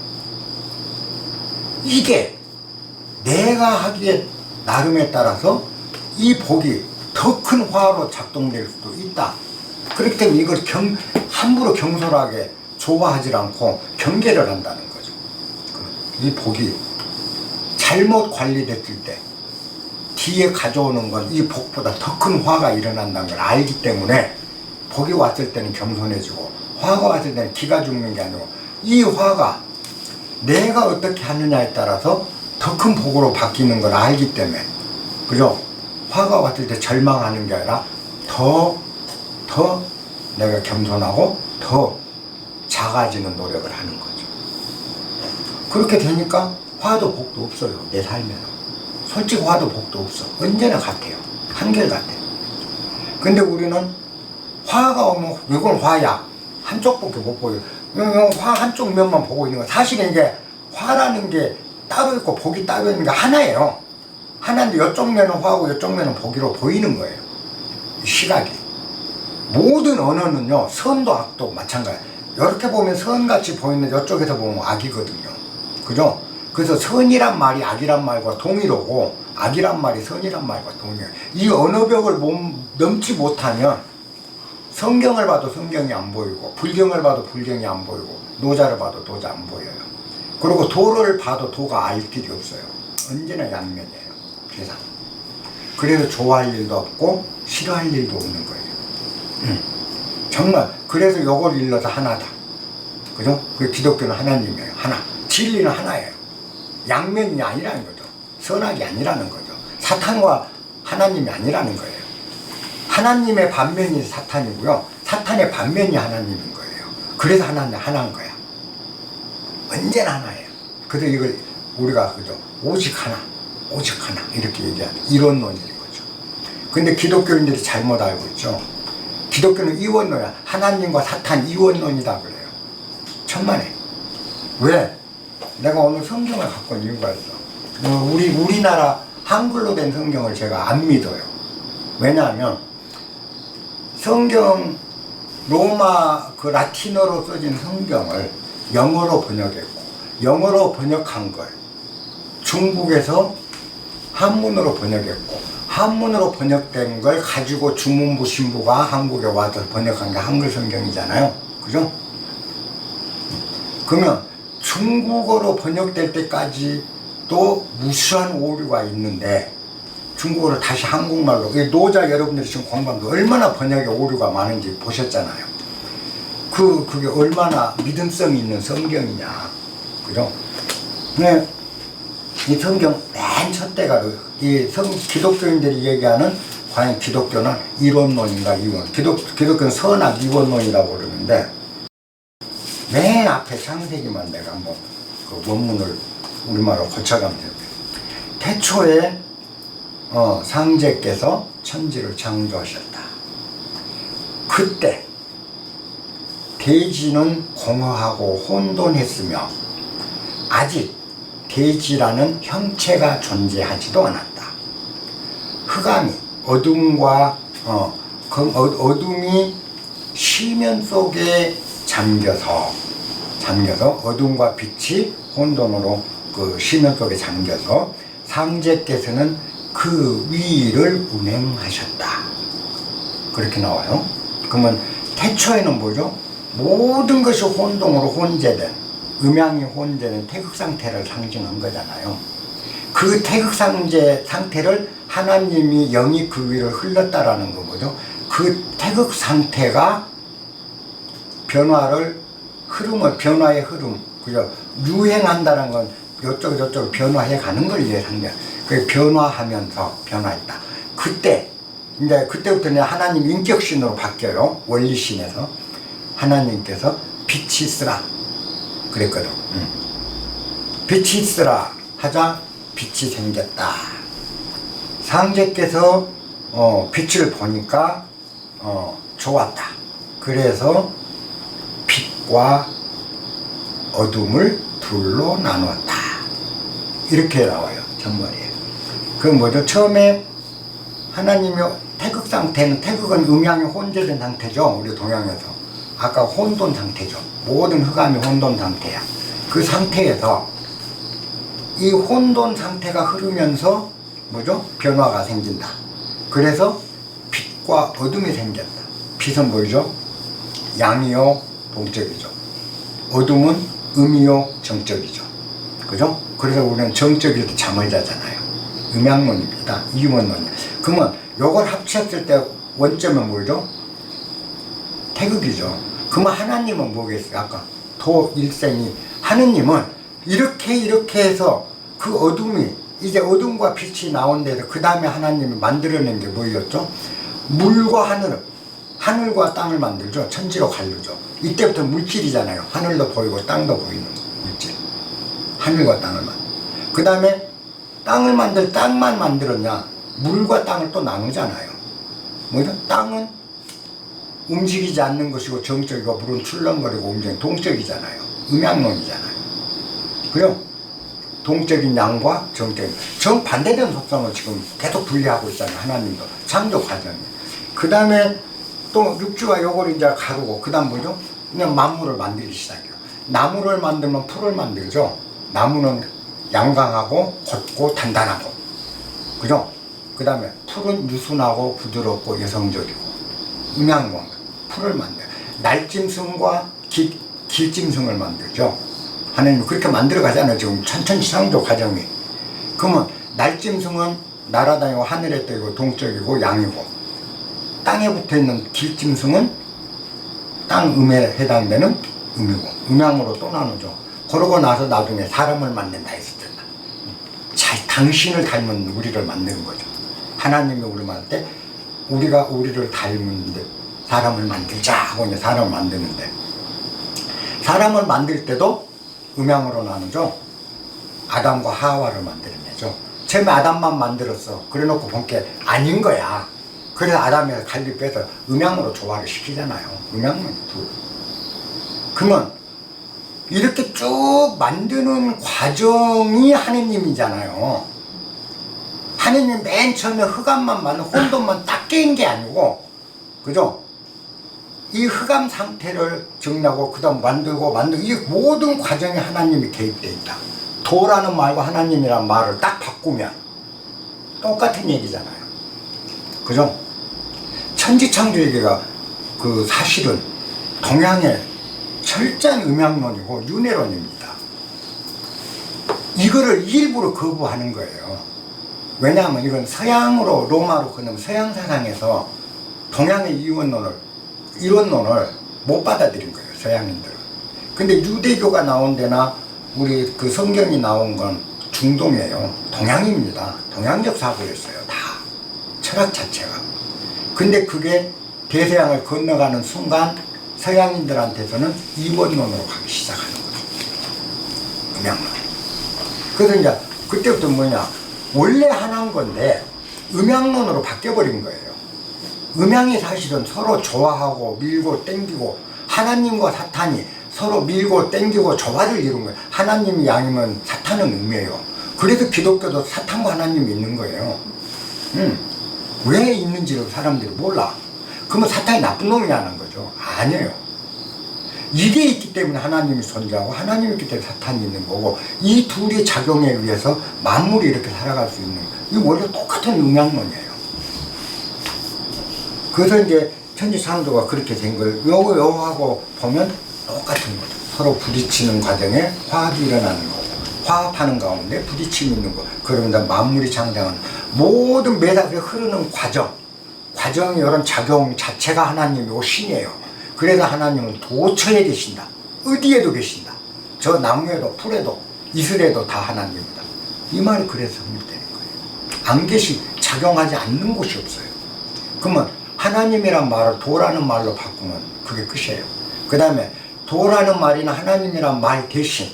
이게 내가 하기에 나름에 따라서 이 복이 더 큰 화로 작동될 수도 있다. 그렇기 때문에 이걸 함부로 경솔하게 좋아하지 않고 경계를 한다는 거죠. 이 복이 잘못 관리됐을 때 뒤에 가져오는 건 이 복보다 더 큰 화가 일어난다는 걸 알기 때문에 복이 왔을 때는 겸손해지고 화가 왔을 때는 기가 죽는 게 아니고, 이 화가 내가 어떻게 하느냐에 따라서 더 큰 복으로 바뀌는 걸 알기 때문에, 그죠? 화가 왔을 때 절망하는 게 아니라 더 내가 겸손하고 더 작아지는 노력을 하는 거죠. 그렇게 되니까 화도 복도 없어요. 내 삶에는 솔직히 화도 복도 없어. 언제나 같아요. 한결같아요. 근데 우리는 화가 오면 이건 화야, 한쪽밖에 못 보여. 화 한쪽 면만 보고 있는 거야. 사실은 이게 화라는 게 따로 있고 복이 따로 있는 게 하나예요. 하나인데 이쪽 면은 화고 이쪽 면은 복이로 보이는 거예요. 시각이. 모든 언어는요, 선도 악도 마찬가지예요. 이렇게 보면 선같이 보이는 이쪽에서 보면 악이거든요. 그죠? 그래서 선이란 말이 악이란 말과 동일하고 악이란 말이 선이란 말과 동일해요. 이 언어벽을 넘지 못하면 성경을 봐도 성경이 안 보이고 불경을 봐도 불경이 안 보이고 노자를 봐도 노자 안 보여요. 그리고 도를 봐도 도가 알 길이 없어요. 언제나 양면이에요. 세상. 그래서 좋아할 일도 없고 싫어할 일도 없는 거예요. 정말 그래서 요걸 일러서 하나다. 그죠? 그 기독교는 하나님이에요. 하나. 진리는 하나예요. 양면이 아니라는 거죠. 선악이 아니라는 거죠. 사탄과 하나님이 아니라는 거예요. 하나님의 반면이 사탄이고요, 사탄의 반면이 하나님인 거예요. 그래서 하나는 하나인 거야. 언제나 하나예요. 그래서 이걸 우리가 그죠, 오직 하나, 오직 하나 이렇게 얘기하는 이론론인 거죠. 근데 기독교인들이 잘못 알고 있죠. 기독교는 이원론이야. 하나님과 사탄 이원론이다 그래요. 천만에. 왜? 내가 오늘 성경을 갖고 온 이유가 있어. 우리나라 한글로 된 성경을 제가 안 믿어요. 왜냐하면 성경 로마 그 라틴어로 써진 성경을 영어로 번역했고, 영어로 번역한 걸 중국에서 한문으로 번역했고, 한문으로 번역된 걸 가지고 주문부 신부가 한국에 와서 번역한 게 한글 성경이잖아요. 그죠? 그러면 중국어로 번역될 때까지 또 무수한 오류가 있는데 중국어로 다시 한국말로, 노자 여러분들이 지금 공부한 게 얼마나 번역에 오류가 많은지 보셨잖아요. 그게 얼마나 믿음성이 있는 성경이냐, 그죠? 네, 이 성경 맨 첫 때가 기독교인들이 얘기하는, 과연 기독교는 이원론인가 이원, 기독교는 선악 이원론이라고 그러는데, 맨 앞에 창세기만 내가 한번 그 원문을 우리말로 고쳐가면 됩니다. 태초에 상제께서 천지를 창조하셨다. 그때 대지는 공허하고 혼돈했으며 아직 대지라는 형체가 존재하지도 않았다. 흑암이 어둠과 어둠이 시면 속에 잠겨서 어둠과 빛이 혼돈으로 그 시면 속에 잠겨서 상제께서는 그 위를 운행하셨다. 그렇게 나와요. 그러면 태초에는 뭐죠? 모든 것이 혼동으로 혼재된, 음양이 혼재된 태극 상태를 상징한 거잖아요. 그 태극 상태를 하나님이 영이 그 위를 흘렀다라는 거죠. 그 태극 상태가 변화의 흐름, 그죠? 유행한다는 건 이쪽 변화해 가는 걸 이해한다. 그 변화하면서 변화했다. 그때부터 하나님 인격신으로 바뀌어요. 원리신에서 하나님께서 빛이 있으라 그랬거든. 빛이 있으라 하자 빛이 생겼다. 상제께서 빛을 보니까 좋았다. 그래서 빛과 어둠을 둘로 나누었다. 이렇게 나와요. 전말이에요. 그건 뭐죠? 처음에 하나님이 태극 상태는, 태극은 음양이 혼재된 상태죠. 우리 동양에서. 아까 혼돈 상태죠. 모든 흑암이 혼돈 상태야. 그 상태에서 이 혼돈 상태가 흐르면서 뭐죠? 변화가 생긴다. 그래서 빛과 어둠이 생겼다. 빛은 뭐죠? 양이요, 동적이죠. 어둠은 음이요, 정적이죠. 그죠? 그래서 우리는 정적일 때 잠을 자잖아요. 음양론입니다. 이원론이에요. 그러면 요걸 합쳤을 때 원점은 뭐죠? 태극이죠. 그러면 하나님은 뭐겠어요? 아까 도일생이, 하느님은 이렇게 해서 그 어둠이, 이제 어둠과 빛이 나온 데서 그 다음에 하나님이 만들어낸 게 뭐였죠? 물과 하늘과 땅을 만들죠. 천지로 갈르죠. 이때부터 물질이잖아요. 하늘도 보이고 땅도 보이는 물질. 하늘과 땅을 그 다음에 땅만 만들었냐? 물과 땅을 또 나누잖아요. 뭐죠? 땅은 움직이지 않는 것이고 정적이고, 물은 출렁거리고 움직이는 동적이잖아요. 음양론이잖아요. 그죠? 동적인 양과 정적인, 정반대된 속성을 지금 계속 분리하고 있잖아요. 하나님도 창조 과정이. 그 다음에 또 육주가 요걸 이제 가르고, 그 다음 뭐죠? 그냥 만물을 만들기 시작해요. 나무를 만들면 풀을 만들죠. 나무는 양강하고 곧고 단단하고, 그죠? 그 다음에 풀은 유순하고 부드럽고 여성적이고, 음양론, 풀을 만들어요. 날짐승과 길짐승을 만들죠. 하나님 그렇게 만들어 가잖아요. 지금 천천히 창조 과정이. 그러면 날짐승은 날아다니고 하늘에 떠있고 동적이고 양이고, 땅에 붙어있는 길짐승은 땅음에 해당되는 음이고, 음양으로 또 나누죠. 그러고 나서 나중에 사람을 만든다 했을 때, 당신을 닮은 우리를 만드는 거죠. 하나님이 우리를 만들 때 우리가 우리를 닮은데 사람을 만들자 하고 이제 사람을 만드는데, 사람을 만들 때도 음양으로 나누죠. 아담과 하와를 만들어내죠. 처음에 아담만 만들었어. 그래 놓고 본 게 아닌 거야. 그래서 아담의 갈비 빼서 음양으로 조화를 시키잖아요. 음양은 둘. 그러면 이렇게 쭉 만드는 과정이 하느님이잖아요. 하느님 맨 처음에 흑암만 혼돈만 딱 깨인 게 아니고, 그죠? 이 흑암 상태를 정리하고 그 다음 만들고 이 모든 과정에 하나님이 개입되어 있다. 도라는 말과 하나님이라는 말을 딱 바꾸면 똑같은 얘기잖아요. 그죠? 천지창조 얘기가 사실은 동양의 철저한 음양론이고 윤회론입니다. 이거를 일부러 거부하는 거예요. 왜냐하면 이건 서양으로 로마로 끝나면 서양 사상에서 동양의 이원론을 못 받아들인 거예요. 서양인들은. 근데 유대교가 나온 데나 우리 그 성경이 나온 건 중동이에요. 동양입니다. 동양적 사고였어요. 다. 철학 자체가. 근데 그게 대서양을 건너가는 순간 서양인들한테서는 이원론으로 가기 시작하는 거죠. 음양론. 그래서 이제 그때부터 뭐냐. 원래 하나인 건데 음양론으로 바뀌어버린 거예요. 음양이 사실은 서로 좋아하고 밀고 땡기고 하나님과 사탄이 서로 밀고 땡기고 조화를 이룬 거예요. 하나님이 양이면 사탄은 음이에요. 그래서 기독교도 사탄과 하나님이 있는 거예요. 왜 있는지를 사람들이 몰라. 그러면 사탄이 나쁜 놈이냐는 거죠. 아니에요. 이게 있기 때문에 하나님이 존재하고 하나님이 있기 때문에 사탄이 있는 거고 이 둘이 작용에 의해서 만물이 이렇게 살아갈 수 있는 거예요. 이게 원래 똑같은 음양론이에요. 그래서 이제 천지창조가 그렇게 된 거예요. 요거하고 보면 똑같은 거죠. 서로 부딪히는 과정에 화합이 일어나는 거고 화합하는 가운데 부딪힘이 있는 거. 그러면 만물이 창조하는 모든 매듭에 흐르는 과정이 이런 작용 자체가 하나님이고 신이에요. 그래서 하나님은 도처에 계신다. 어디에도 계신다. 저 나무에도 풀에도 이슬에도 다 하나님이다. 이 말이 그래서 성립되는 거예요. 안 작용하지 않는 곳이 없어요. 그러면 하나님이란 말을 도라는 말로 바꾸면 그게 끝이에요. 그 다음에 도라는 말이나 하나님이란 말 대신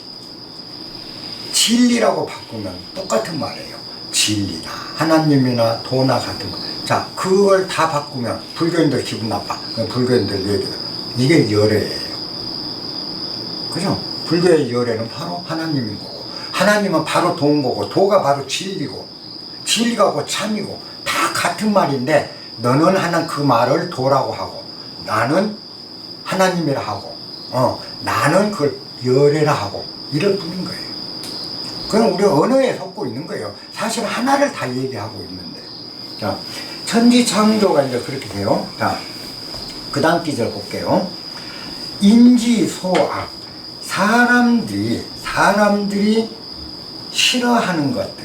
진리라고 바꾸면 똑같은 말이에요. 진리나 하나님이나 도나 같은 거. 자, 그걸 다 바꾸면 불교인들 기분 나빠. 불교인들 얘기해요. 이게 열애예요. 그죠? 불교의 열애는 바로 하나님인 거고 하나님은 바로 도인 거고 도가 바로 진리고 진리가 고 참이고 다 같은 말인데 너는 하는 그 말을 도라고 하고 나는 하나님이라 하고 나는 그걸 열애라 하고 이럴 뿐인 거예요. 그럼 우리 언어에 섞고 있는 거예요. 사실 하나를 다 얘기하고 있는데. 자, 천지창조가 이제 그렇게 돼요. 자, 그 다음 기절 볼게요. 인지소악. 사람들이 싫어하는 것들.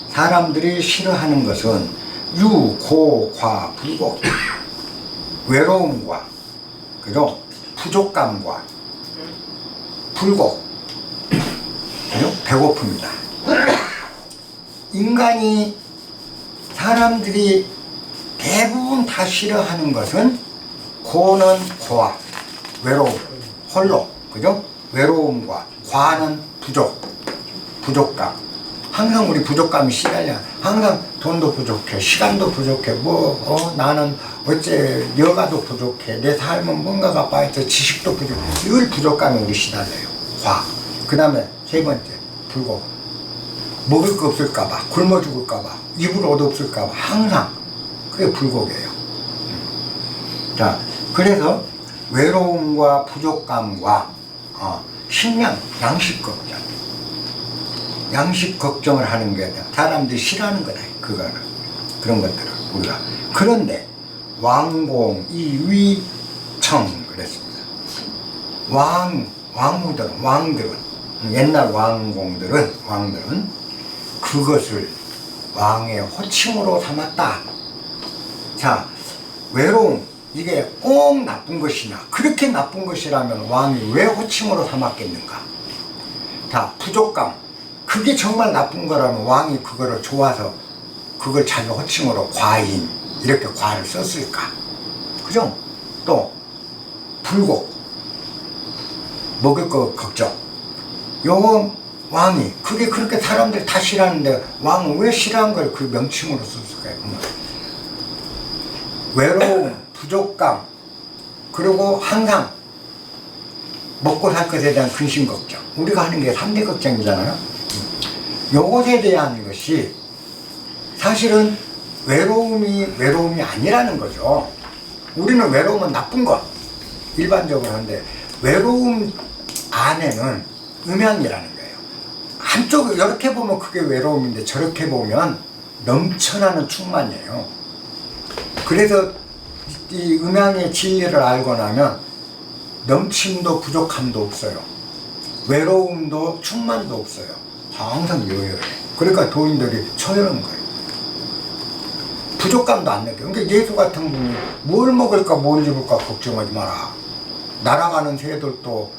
사람들이 싫어하는 것은 유, 고, 과, 불고. 외로움과, 그죠? 부족감과, 불고. 그죠? 배고픕니다. 사람들이 대부분 다 싫어하는 것은 고는 고와 외로움, 홀로, 그죠? 외로움과 과는 부족감. 항상 우리 부족감이 시달려. 항상 돈도 부족해, 시간도 부족해, 나는 어째 여가도 부족해, 내 삶은 뭔가가 빠져, 지식도 부족해. 이걸 부족감에 우리 시달려요. 그 다음에 세 번째, 불고. 먹을 거 없을까봐, 굶어 죽을까봐, 입을 옷 없을까봐, 항상. 그게 불고기예요. 자, 그래서 외로움과 부족감과 식량, 양식 걱정을 하는 게 사람들이 싫어하는 거다. 그런 것들을 우리가. 그런데 왕공, 이위청 그랬습니다. 왕들은 옛날 왕들은 그것을 왕의 호칭으로 삼았다. 자, 외로움, 이게 꼭 나쁜 것이냐? 그렇게 나쁜 것이라면 왕이 왜 호칭으로 삼았겠는가? 자, 부족감, 그게 정말 나쁜 거라면 왕이 그거를 좋아서 그걸 자기 호칭으로 과인, 이렇게 과를 썼을까? 그죠? 또 불고, 먹을 거 걱정. 요거 왕이, 그게 그렇게 사람들이 다 싫어하는데 왕은 왜 싫어한 걸 그 명칭으로 썼을까요? 외로움, 부족감, 그리고 항상 먹고 살 것에 대한 근심 걱정. 우리가 하는 게 3대 걱정이잖아요. 요것에 대한 것이 사실은 외로움이 아니라는 거죠. 우리는 외로움은 나쁜 것 일반적으로 하는데 외로움 안에는 음양이라는 거예요. 한쪽을 이렇게 보면 그게 외로움인데 저렇게 보면 넘쳐나는 충만이에요. 그래서 이 음양의 진리를 알고 나면 넘침도 부족함도 없어요. 외로움도 충만도 없어요. 항상 여유해. 그러니까 도인들이 처연한 거예요. 부족감도 안 느껴요. 그러니까 예수 같은 분이 뭘 먹을까 뭘 입을까 걱정하지 마라. 날아가는 새들도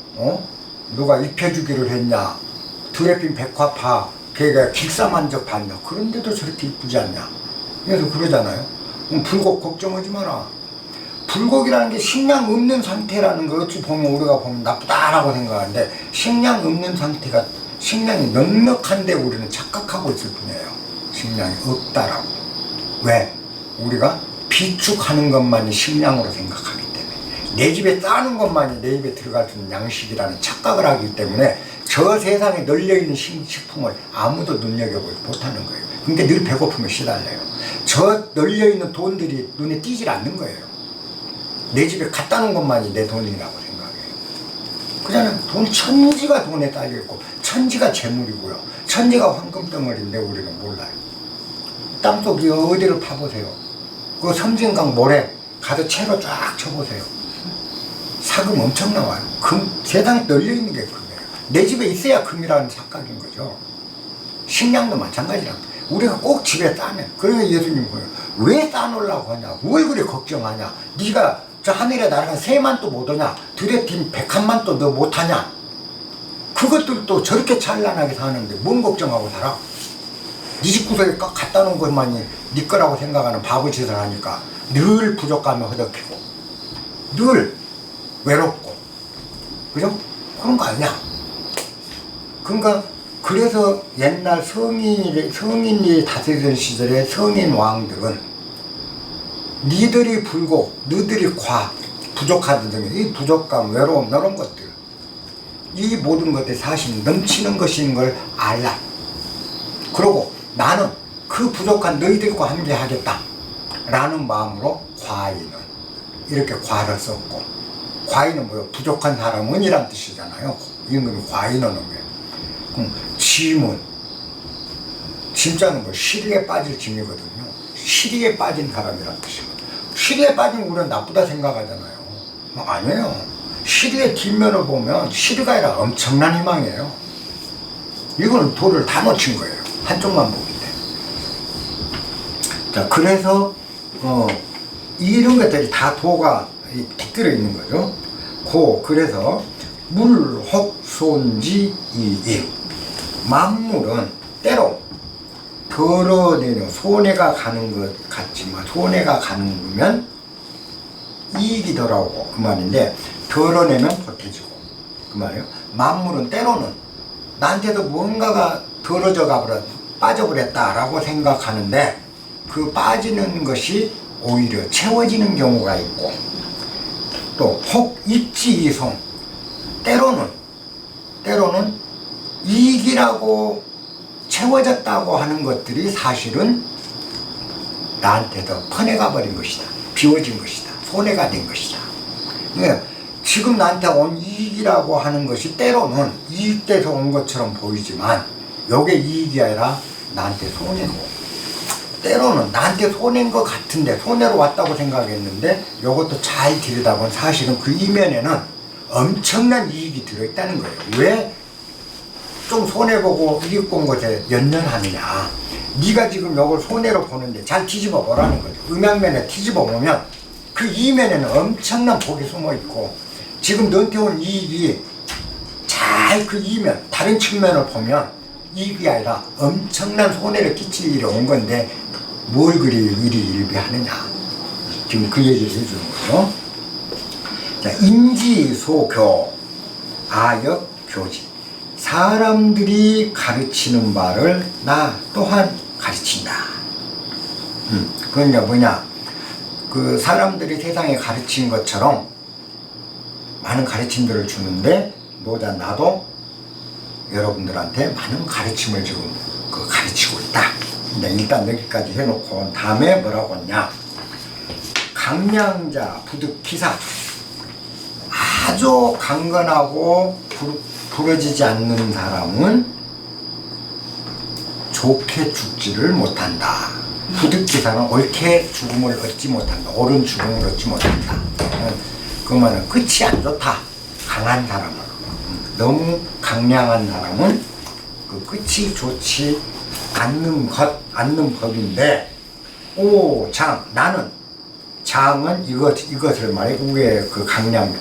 누가 입혀주기를 했냐. 들에 핀 백화파 걔가 길사만적 봤냐. 그런데도 저렇게 이쁘지 않냐. 그래서 그러잖아요. 불곡 걱정하지 마라. 불곡이라는 게 식량 없는 상태라는 거 어찌 보면 우리가 보면 나쁘다라고 생각하는데 식량 없는 상태가 식량이 넉넉한데 우리는 착각하고 있을 뿐이에요. 식량이 없다라고. 왜? 우리가 비축하는 것만이 식량으로 생각하기 때문에 내 집에 싸는 것만이 내 입에 들어갈 수 있는 양식이라는 착각을 하기 때문에 저 세상에 널려있는 식품을 아무도 눈여겨보지 못하는 거예요. 그러니까 늘 배고픔에 시달려요. 저 널려있는 돈들이 눈에 띄질 않는 거예요. 내 집에 갖다 놓은 것만이 내 돈이라고 생각해요. 그잖아요. 돈 천지가 돈에 딸려있고 천지가 재물이고요. 천지가 황금덩어리인데 우리는 몰라요. 땅속 어디를 파보세요. 그 섬진강 모래 가서 채로 쫙 쳐보세요. 사금 엄청 나와요. 금, 세상에 널려있는 게 금이에요. 내 집에 있어야 금이라는 착각인 거죠. 식량도 마찬가지라고. 우리가 꼭 집에 싸면. 그러니까 예수님 보여. 왜 싸놓으려고 하냐. 뭘 그래 걱정하냐. 네가 저 하늘에 날아간 새만 또 못 오냐. 들에 띈 백합만 또 너 못하냐. 그것들도 저렇게 찬란하게 사는데 뭔 걱정하고 살아. 네 집구석에 갖다 놓은 것만이 네 거라고 생각하는 바보짓을 하니까 늘 부족감에 허덕이고 늘 외롭고 그죠? 그런 거 아니야. 그러니까 그래서 옛날 성인이 다스리던 시절에 성인 왕들은 니들이 불고 너들이 과 부족하던 등의 이 부족감, 외로움 이런 것들 이 모든 것들이 사실 넘치는 것인 걸 알라. 그러고 나는 그 부족한 너희들과 함께 하겠다 라는 마음으로 과인은 이렇게 과를 썼고 과인은 뭐예요? 부족한 사람은 이란 뜻이잖아요. 임금이 과인은 뭐예요? 짐은 짐자는 뭐 시리에 빠질 짐이거든요. 시리에 빠진 사람이란 뜻이거든요. 시리에 빠지면 우리는 나쁘다 생각하잖아요. 아니에요. 시리의 뒷면을 보면 시리가 아니라 엄청난 희망이에요. 이거는 돌을 다 놓친 거예요. 한쪽만 보기 때문에. 자, 그래서 이런 것들이 다 도가 깃들어 있는 거죠. 그래서 물혹손지이익 만물은 때로 덜어내는 손해가 가는 것 같지만 손해가 가는 거면 이익이 덜하고 그 말인데 덜어내면 보태지고 그 말이에요. 만물은 때로는 나한테도 뭔가가 덜어져 가버려 빠져버렸다라고 생각하는데 그 빠지는 것이 오히려 채워지는 경우가 있고 또 혹 입지이송 때로는 이익이라고 채워졌다고 하는 것들이 사실은 나한테도 퍼내가 버린 것이다. 비워진 것이다. 손해가 된 것이다. 그러니까 지금 나한테 온 이익이라고 하는 것이 때로는 이익돼서 온 것처럼 보이지만 요게 이익이 아니라 나한테 손해고 때로는 나한테 손해인 것 같은데 손해로 왔다고 생각했는데 요것도 잘 들여다보면 사실은 그 이면에는 엄청난 이익이 들어있다는 거예요. 왜 좀 손해보고 이익 본 것에 연연하느냐. 네가 지금 요걸 손해로 보는데 잘 뒤집어 보라는 거죠. 음양면에 뒤집어 보면 그 이면에는 엄청난 복이 숨어있고 지금 너한테 온 이익이 잘 그 이면 다른 측면을 보면 이익이 아니라 엄청난 손해를 끼칠 일이 온 건데 뭘 그리 일희일비하느냐. 지금 그 얘기를 해주는 거죠. 자, 인지소교 아역교지 사람들이 가르치는 바를 나 또한 가르친다. 그러니까 뭐냐, 그 사람들이 세상에 가르친 것처럼 많은 가르침들을 주는데 노자 나도 여러분들한테 많은 가르침을 지금 가르치고 있다. 일단 여기까지 해놓고 다음에 뭐라고 했냐. 강량자 부득기사 아주 강건하고 부러지지 않는 사람은 좋게 죽지를 못한다. 부득기사는 옳게 죽음을 얻지 못한다. 옳은 죽음을 얻지 못한다. 그 말은 끝이 안 좋다. 강한 사람은, 너무 강량한 사람은 그 끝이 좋지 않는 법인데, 나는 장은 이것을 말해. 우에 그 강량,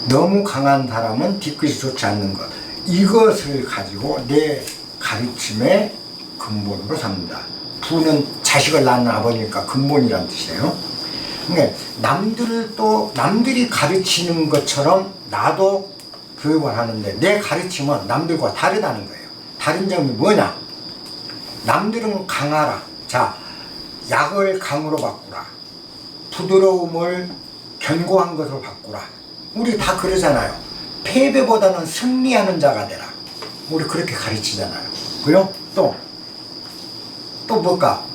너무 강한 사람은 뒤끝이 좋지 않는 것, 이것을 가지고 내 가르침의 근본으로 삼는다. 부는 자식을 낳는 아버니까 근본이란 뜻이에요. 그러니까 남들이 가르치는 것처럼 나도 교육을 하는데, 내 가르침은 남들과 다르다는 거예요. 다른 점이 뭐냐? 남들은 강하라. 자, 약을 강으로 바꾸라. 부드러움을 견고한 것으로 바꾸라. 우리 다 그러잖아요. 패배보다는 승리하는 자가 되라. 우리 그렇게 가르치잖아요. 그래요? 또 뭘까?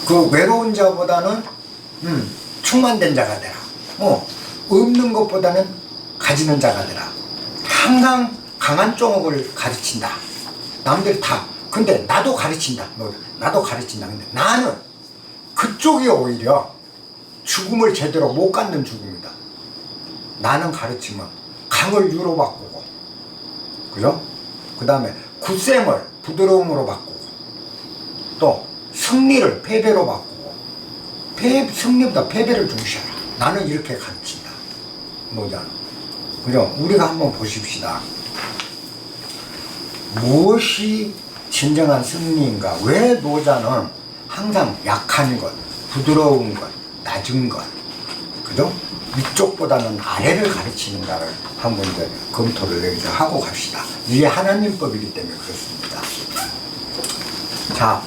그 외로운 자보다는 충만된 자가 되라. 없는 것보다는 가지는 자가 되라. 항상 강한 쪽을 가르친다. 남들 다. 근데 나도 가르친다. 나도 가르친다. 근데 나는 그쪽이 오히려 죽음을 제대로 못 갖는 죽음이다. 나는 가르치면 강을 유로 바꾸고, 그죠? 그 다음에 굳셈을 부드러움으로 바꾸고, 또 승리를 패배로 바꾸고, 승리보다 패배를 중시하라. 나는 이렇게 가르친다. 뭐잖아. 그죠? 우리가 한번 보십시다. 무엇이 진정한 승리인가? 왜 노자는 항상 약한 것, 부드러운 것, 낮은 것, 그죠? 위쪽보다는 아래를 가르치는가를 한번 이제 검토를 여기서 하고 갑시다. 이게 하나님 법이기 때문에 그렇습니다. 자,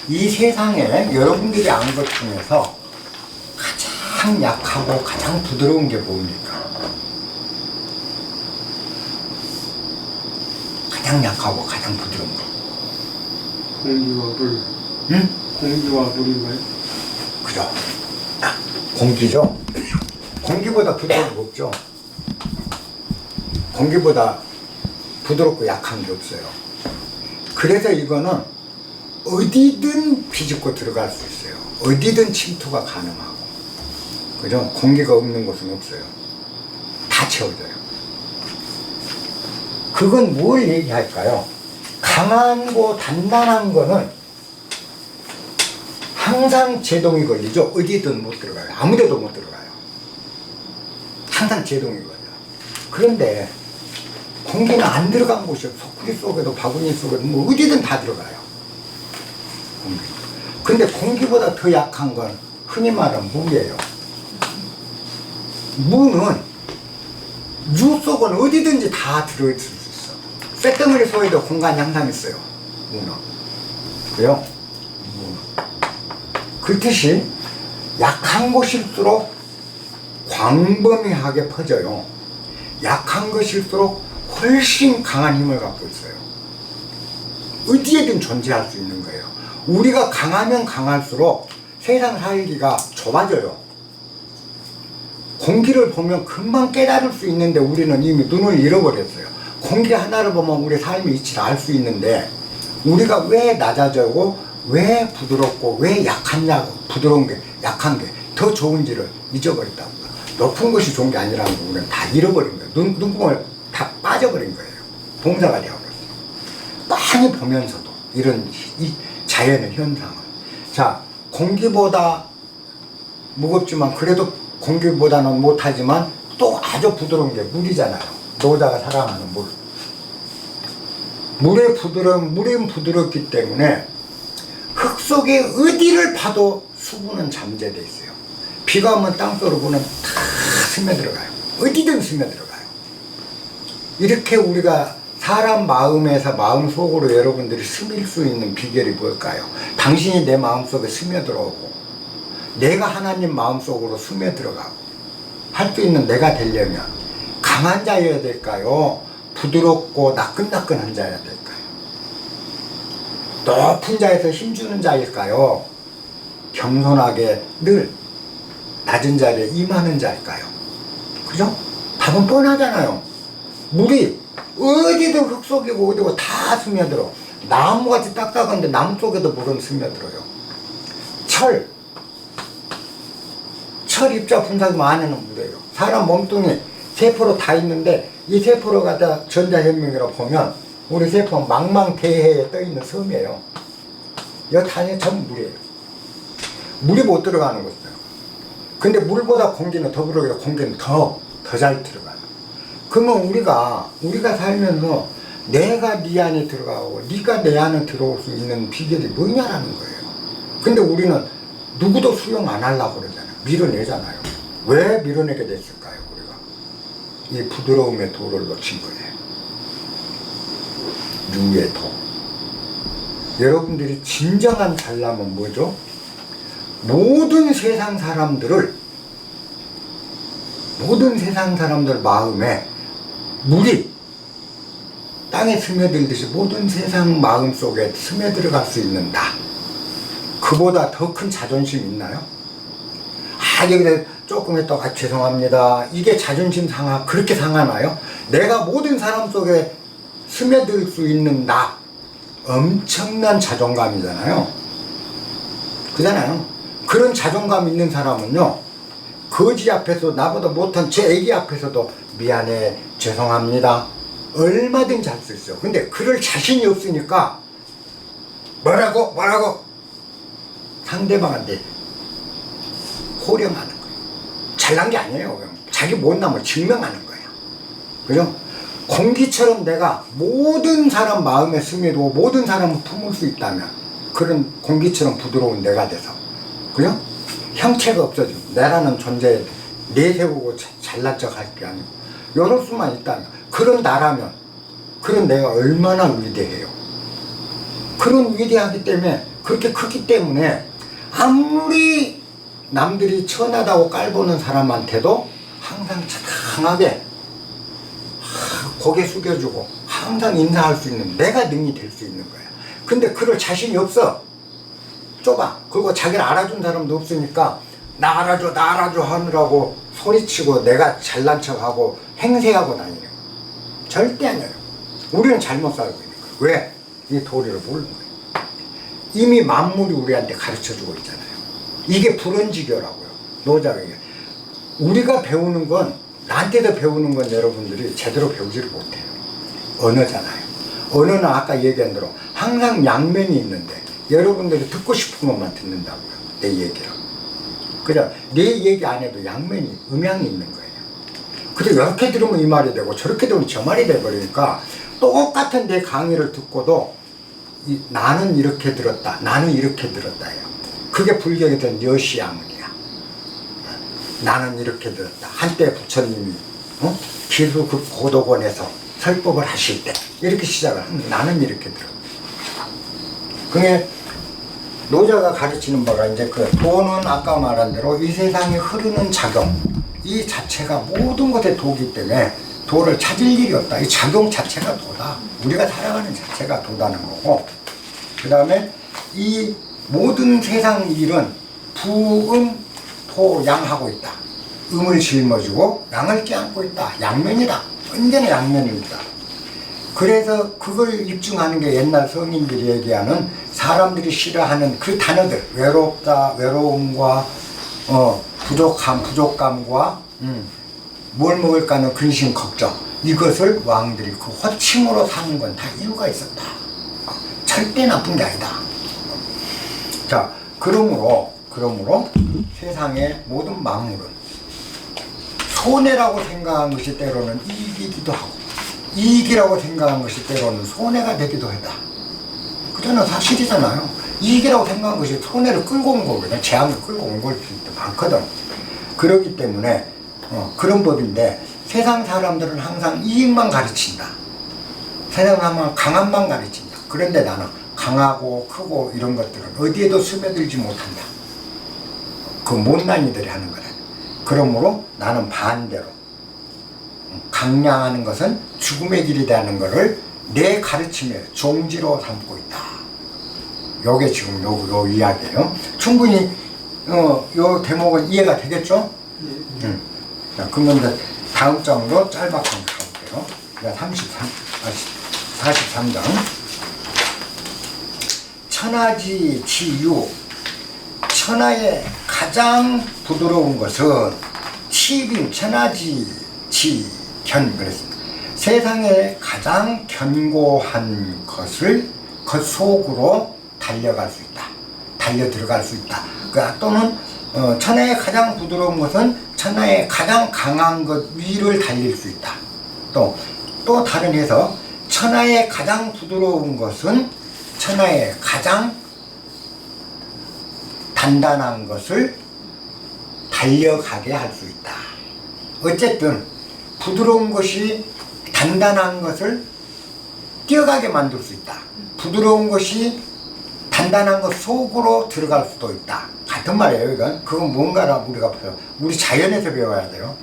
이 세상에 여러분들이 아는 것 중에서 가장 약하고 가장 부드러운 게 뭡니까? 가장 약하고 가장 부드러운 거. 공기와 물. 응? 공기와 물인가요? 그죠? 공기죠? 공기보다 부드러운 거 없죠? 공기보다 부드럽고 약한 게 없어요. 그래서 이거는 어디든 비집고 들어갈 수 있어요. 어디든 침투가 가능하고. 그죠? 공기가 없는 곳은 없어요. 다 채워져요. 그건 뭘 얘기할까요? 강하고 단단한 거는 항상 제동이 걸리죠. 어디든 못 들어가요. 아무데도 못 들어가요. 항상 제동이 걸려요. 그런데 공기는 안 들어간 곳이 없어. 소쿠리 속에도 바구니 속에도 뭐 어디든 다 들어가요. 공기. 근데 공기보다 더 약한 건 흔히 말하는 무예요. 무는 유 속은 어디든지 다 들어있을 수 있어. 쇳덩어리 속에도 공간이 항상 있어요. 무는. 그래요? 무는. 그렇듯이 약한 곳일수록 광범위하게 퍼져요. 약한 것일수록 훨씬 강한 힘을 갖고 있어요. 어디에든 존재할 수 있는 거예요. 우리가 강하면 강할수록 세상 살기가 좁아져요. 공기를 보면 금방 깨달을 수 있는데 우리는 이미 눈을 잃어버렸어요. 공기 하나를 보면 우리 삶의 이치를 알 수 있는데, 우리가 왜 낮아지고 왜 부드럽고 왜 약하냐고, 부드러운 게 약한 게 더 좋은지를 잊어버렸다고. 높은 것이 좋은 게 아니라는 거 우리는 다 잃어버린 거예요. 눈구멍을 다 빠져버린 거예요. 봉사가 되어버렸어요. 뻔히 보면서도 이런 이 자연의 현상을. 자, 공기보다 무겁지만 그래도 공기보다는 못하지만 또 아주 부드러운 게 물이잖아요. 노자가 사랑하는 물. 물은 부드럽기 때문에 흙 속에 어디를 파도 수분은 잠재되어 있어요. 비가 오면 땅속으로 보면 다 스며들어가요. 어디든 스며들어가요. 이렇게 우리가 사람 마음에서 마음속으로 여러분들이 스밀 수 있는 비결이 뭘까요? 당신이 내 마음속에 스며들어오고 내가 하나님 마음속으로 스며들어가고 할 수 있는 내가 되려면 강한 자여야 될까요? 부드럽고 나끈나끈한 자여야 될까요? 높은 자에서 힘주는 자일까요? 겸손하게 늘 낮은 자리에 임하는 자일까요? 그죠? 답은 뻔하잖아요. 물이 어디든 흙 속이고 어디고 다 스며들어. 나무같이 딱딱한데 나무 속에도 물은 스며들어요. 철, 입자, 분사도 안에는 무래요. 사람 몸뚱이 세포로 다 있는데 이 세포를 갖다 전자현미경으로 보면 우리 세포는 망망대해에 떠있는 섬이에요. 여기 안에 전부 물이에요. 물이 못 들어가는 거죠. 근데 물보다 공기는 더 들어가요. 공기는 더 잘 들어가요. 그러면 우리가 살면서 내가 네 안에 들어가고 네가 내 안에 들어올 수 있는 비결이 뭐냐라는 거예요. 근데 우리는 누구도 수용 안 하려고 그러잖아요. 밀어내잖아요. 왜 밀어내게 됐을까요? 우리가 이 부드러움의 도를 놓친 거예요. 유의 도. 여러분들이 진정한 잘남은 뭐죠? 모든 세상 사람들 마음에 물이 땅에 스며들듯이 모든 세상 마음 속에 스며들어갈 수 있는 나. 그보다 더 큰 자존심 있나요? 여기서 조금 했다가 죄송합니다. 이게 자존심 상하, 그렇게 상하나요? 내가 모든 사람 속에 스며들 수 있는 나. 엄청난 자존감이잖아요. 그잖아요. 그런 자존감 있는 사람은요, 거지 앞에서 나보다 못한 제 애기 앞에서도 미안해, 죄송합니다. 얼마든지 할 수 있어요. 근데 그럴 자신이 없으니까 뭐라고 상대방한테 호령하는 거예요. 잘난 게 아니에요. 그냥 자기 못남을 증명하는 거예요. 그죠? 공기처럼 내가 모든 사람 마음에 스며들고 모든 사람을 품을 수 있다면 그런 공기처럼 부드러운 내가 돼서, 그죠? 형체가 없어지고 내라는 존재에 내세우고 잘난 척 할 게 아니고 이럴 수만 있다면, 그런 나라면 그런 내가 얼마나 위대해요. 그런 위대하기 때문에, 그렇게 크기 때문에 아무리 남들이 천하다고 깔보는 사람한테도 항상 차분하게 고개 숙여주고 항상 인사할 수 있는 내가 능이 될 수 있는 거야. 근데 그럴 자신이 없어. 좁아. 그리고 자기를 알아준 사람도 없으니까 나 알아줘 하느라고 소리치고 내가 잘난 척하고 행세하고 다니는 거야. 절대 아니에요. 우리는 잘못 살고 있는 거야. 왜? 이 도리를 모르는 거예요. 이미 만물이 우리한테 가르쳐주고 있잖아요. 이게 불언지교라고요. 노자가 얘기해요. 우리가 배우는 건, 나한테도 배우는 건 여러분들이 제대로 배우지를 못해요. 언어잖아요. 언어는 아까 얘기한 대로 항상 양면이 있는데 여러분들이 듣고 싶은 것만 듣는다고요. 내 얘기를. 그죠? 내 얘기 안 해도 양면이, 음향이 있는 거예요. 그래서 이렇게 들으면 이 말이 되고 저렇게 들으면 저 말이 돼버리니까 똑같은 내 강의를 듣고도 나는 이렇게 들었다, 나는 이렇게 들었다예요. 그게 불교에서는 여시야문이야. 나는 이렇게 들었다. 한때 부처님이 기수급 고도원에서 설법을 하실 때 이렇게 시작을 합니다. 나는 이렇게 들었다. 그게 노자가 가르치는 바가 이제 그 도는 아까 말한 대로 이 세상에 흐르는 작용, 이 자체가 모든 것에 도기 때문에 도를 찾을 일이 없다. 이 작용 자체가 도다. 우리가 살아가는 자체가 도다는 거고, 그 다음에 이 모든 세상 일은 부음, 토, 양하고 있다. 음을 짊어지고 양을 껴안고 있다. 양면이다. 언제나 양면입니다. 그래서 그걸 입증하는 게 옛날 성인들이 얘기하는 사람들이 싫어하는 그 단어들, 외롭다, 외로움과 부족함, 부족감과 뭘 먹을까 하는 근심, 걱정, 이것을 왕들이 그 호칭으로 삼은 건 다 이유가 있었다. 절대 나쁜 게 아니다. 자, 그러므로 세상의 모든 만물은 손해라고 생각한 것이 때로는 이익이기도 하고, 이익이라고 생각한 것이 때로는 손해가 되기도 하다. 그거는 사실이잖아요. 이익이라고 생각한 것이 손해를 끌고 온 거거든요. 재앙을 끌고 온 걸 수도 많거든. 그렇기 때문에 그런 법인데, 세상 사람들은 항상 이익만 가르친다. 세상 사람은 강함만 가르친다. 그런데 나는 강하고 크고 이런 것들은 어디에도 스며들지 못한다. 그 못난이들이 하는 거다. 그러므로 나는 반대로 강량하는 것은 죽음의 길이라는 것을 내 가르침의 종지로 삼고 있다. 요게 지금 요 이야기예요. 충분히 요 대목은 이해가 되겠죠? 자, 그러면 이제 다음 장으로 짤막하게 가볼게요. 43장. 천하지 지유. 천하의 가장 부드러운 것은 치빙 천하지 치견 그랬습니다. 세상에 가장 견고한 것을 그 속으로 달려갈 수 있다. 달려 들어갈 수 있다. 또는 천하의 가장 부드러운 것은 천하의 가장 강한 것 위를 달릴 수 있다. 또 다른 해석, 천하의 가장 부드러운 것은 천하의 가장 단단한 것을 달려가게 할 수 있다. 어쨌든 부드러운 것이 단단한 것을 뛰어가게 만들 수 있다. 부드러운 것이 단단한 것 속으로 들어갈 수도 있다. 같은 말이에요, 이건. 그건 뭔가라 우리가 배워. 우리 자연에서 배워야 돼요.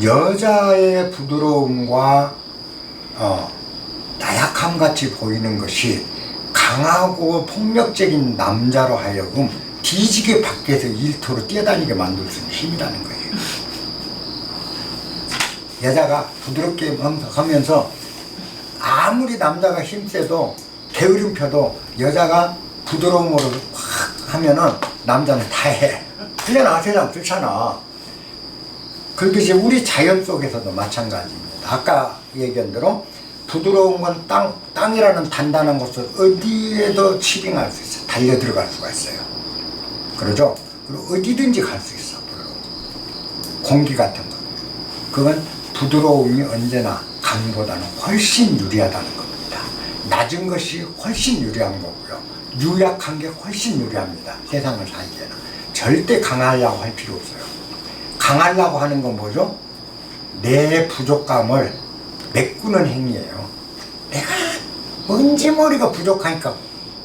여자의 부드러움과 나약함 같이 보이는 것이 강하고 폭력적인 남자로 하여금 뒤지게 밖에서 일터로 뛰어다니게 만들 수 있는 힘이라는 거예요. 여자가 부드럽게 하면서 아무리 남자가 힘세도 게으름 펴도 여자가 부드러움으로 확 하면은 남자는 다 해. 그러나 세상 그렇잖아. 그렇듯이 우리 자연 속에서도 마찬가지입니다. 아까 얘기한 대로 부드러운 건 땅이라는 단단한 것을 어디에도 치빙할 수 있어요. 달려 들어갈 수가 있어요. 그러죠? 그리고 어디든지 갈 수 있어. 부드러운. 공기 같은 거. 그건 부드러움이 언제나 강보다는 훨씬 유리하다는 겁니다. 낮은 것이 훨씬 유리한 거고요. 유약한 게 훨씬 유리합니다. 세상을 살기에는. 절대 강하려고 할 필요 없어요. 강하려고 하는 건 뭐죠? 내 부족감을 메꾸는 행위예요. 내가 뭔지 머리가 부족하니까